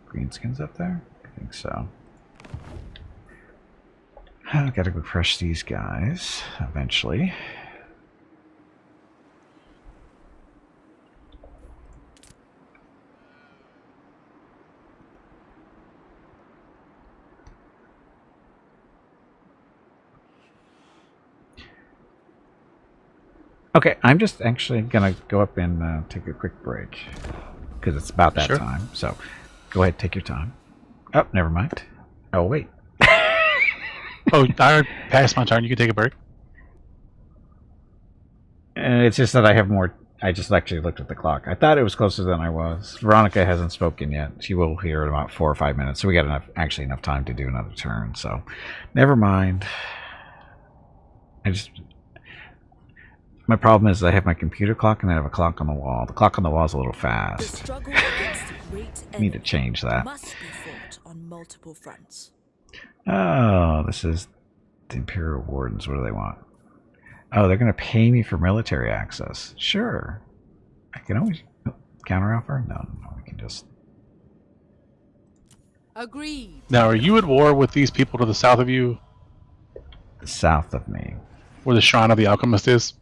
Greenskins up there? I think so. I've got to refresh these guys eventually. Okay, I'm just actually gonna go up and take a quick break because it's about that time. So go ahead, take your time. Oh, never mind. Oh, wait. Oh, I passed my turn. You can take a break. It's just that I have more. I just actually looked at the clock. I thought it was closer than I was. Veronica hasn't spoken yet. She will hear in about 4 or 5 minutes. So we got enough time to do another turn. So never mind. My problem is I have my computer clock and I have a clock on the wall. The clock on the wall is a little fast. The struggle against the great I need to change that. must be fought on multiple fronts. Oh, this is the Imperial Wardens. What do they want? Oh, they're going to pay me for military access. Sure. I can always counteroffer? No, we can just... Agreed. Now, are you at war with these people to the south of you? South of me. Where the Shrine of the Alchemist is?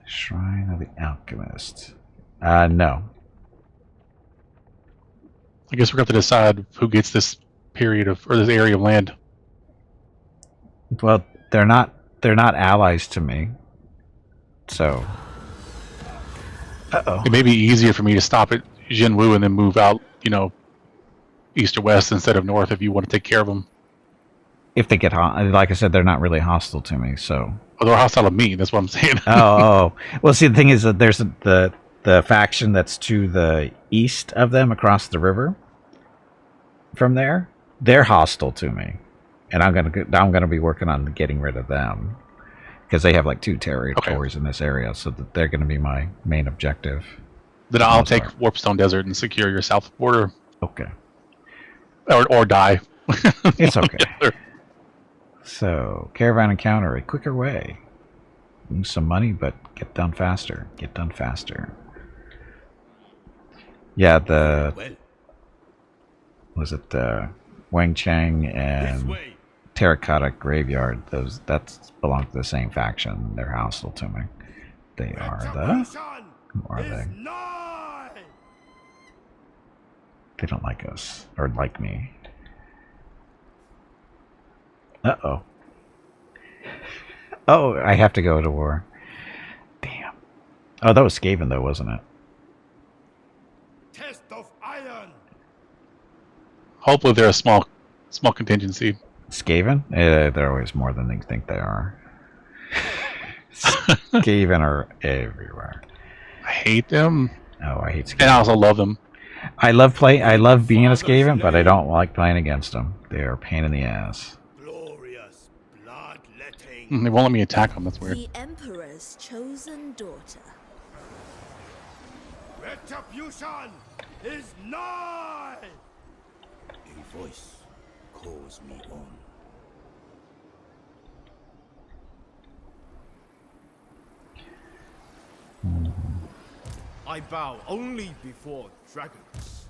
Shrine of the Alchemist. No. I guess we're going to have to decide who gets this period of, or this area of land. Well, they're not allies to me. So. Uh-oh. It may be easier for me to stop at Jinwu and then move out, east or west instead of north if you want to take care of them. If they get like I said, they're not really hostile to me, so. Well, they're hostile to me, that's what I'm saying. Oh. Well, see, the thing is that there's the faction that's to the east of them across the river from there, they're hostile to me. And I'm gonna be working on getting rid of them. Because they have like 2 territories in this area, so that they're gonna be my main objective. Then I'll take Warpstone Desert and secure your south border. Okay. Or die. It's okay. So, caravan encounter, a quicker way. Lose some money, but get done faster. Get done faster. Yeah, was it Wang Chang and Terracotta Graveyard? That belong to the same faction. They're hostile to me. They are who are they? They don't like us or like me. Uh-oh. Oh, I have to go to war. Damn. Oh, that was Skaven though, wasn't it? Test of iron. Hopefully they're a small contingency. Skaven? They're always more than they think they are. Skaven are everywhere. I hate them. Oh, I hate Skaven. And I also love them. I love being a Skaven, but I don't like playing against them. They are a pain in the ass. Glorious bloodletting. They won't let me attack them. That's weird. The Emperor's chosen daughter. Retribution is nigh. A voice calls me on. I bow only before dragons.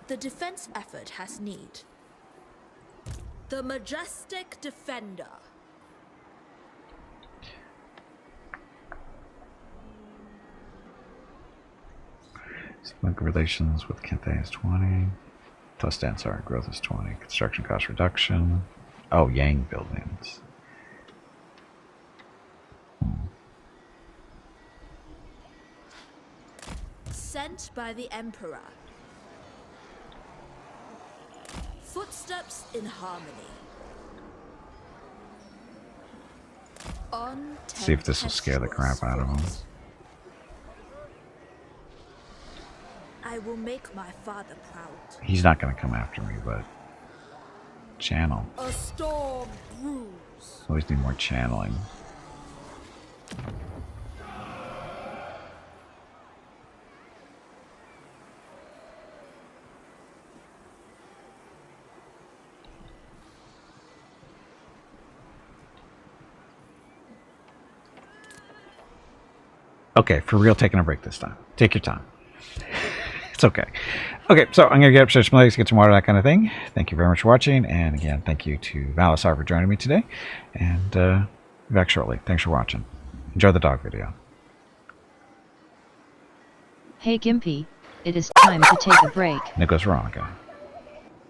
The defense effort has need. The majestic defender. Smoke relations with Kente is 20. Plus Dansar growth is 20. Construction cost reduction. Oh, Yang buildings. Sent by the Emperor. Footsteps in harmony. On See if this will scare the crap out of him. I will make my father proud. He's not going to come after me, but channel. A storm brews. Always need more channeling. Okay, for real, taking a break this time. Take your time. It's okay. Okay, so I'm going to get upstairs some legs, get some water, that kind of thing. Thank you very much for watching. And again, thank you to Valosar for joining me today. And be back shortly. Thanks for watching. Enjoy the dog video. Hey Gimpy, it is time to take a break. And it goes Veronica.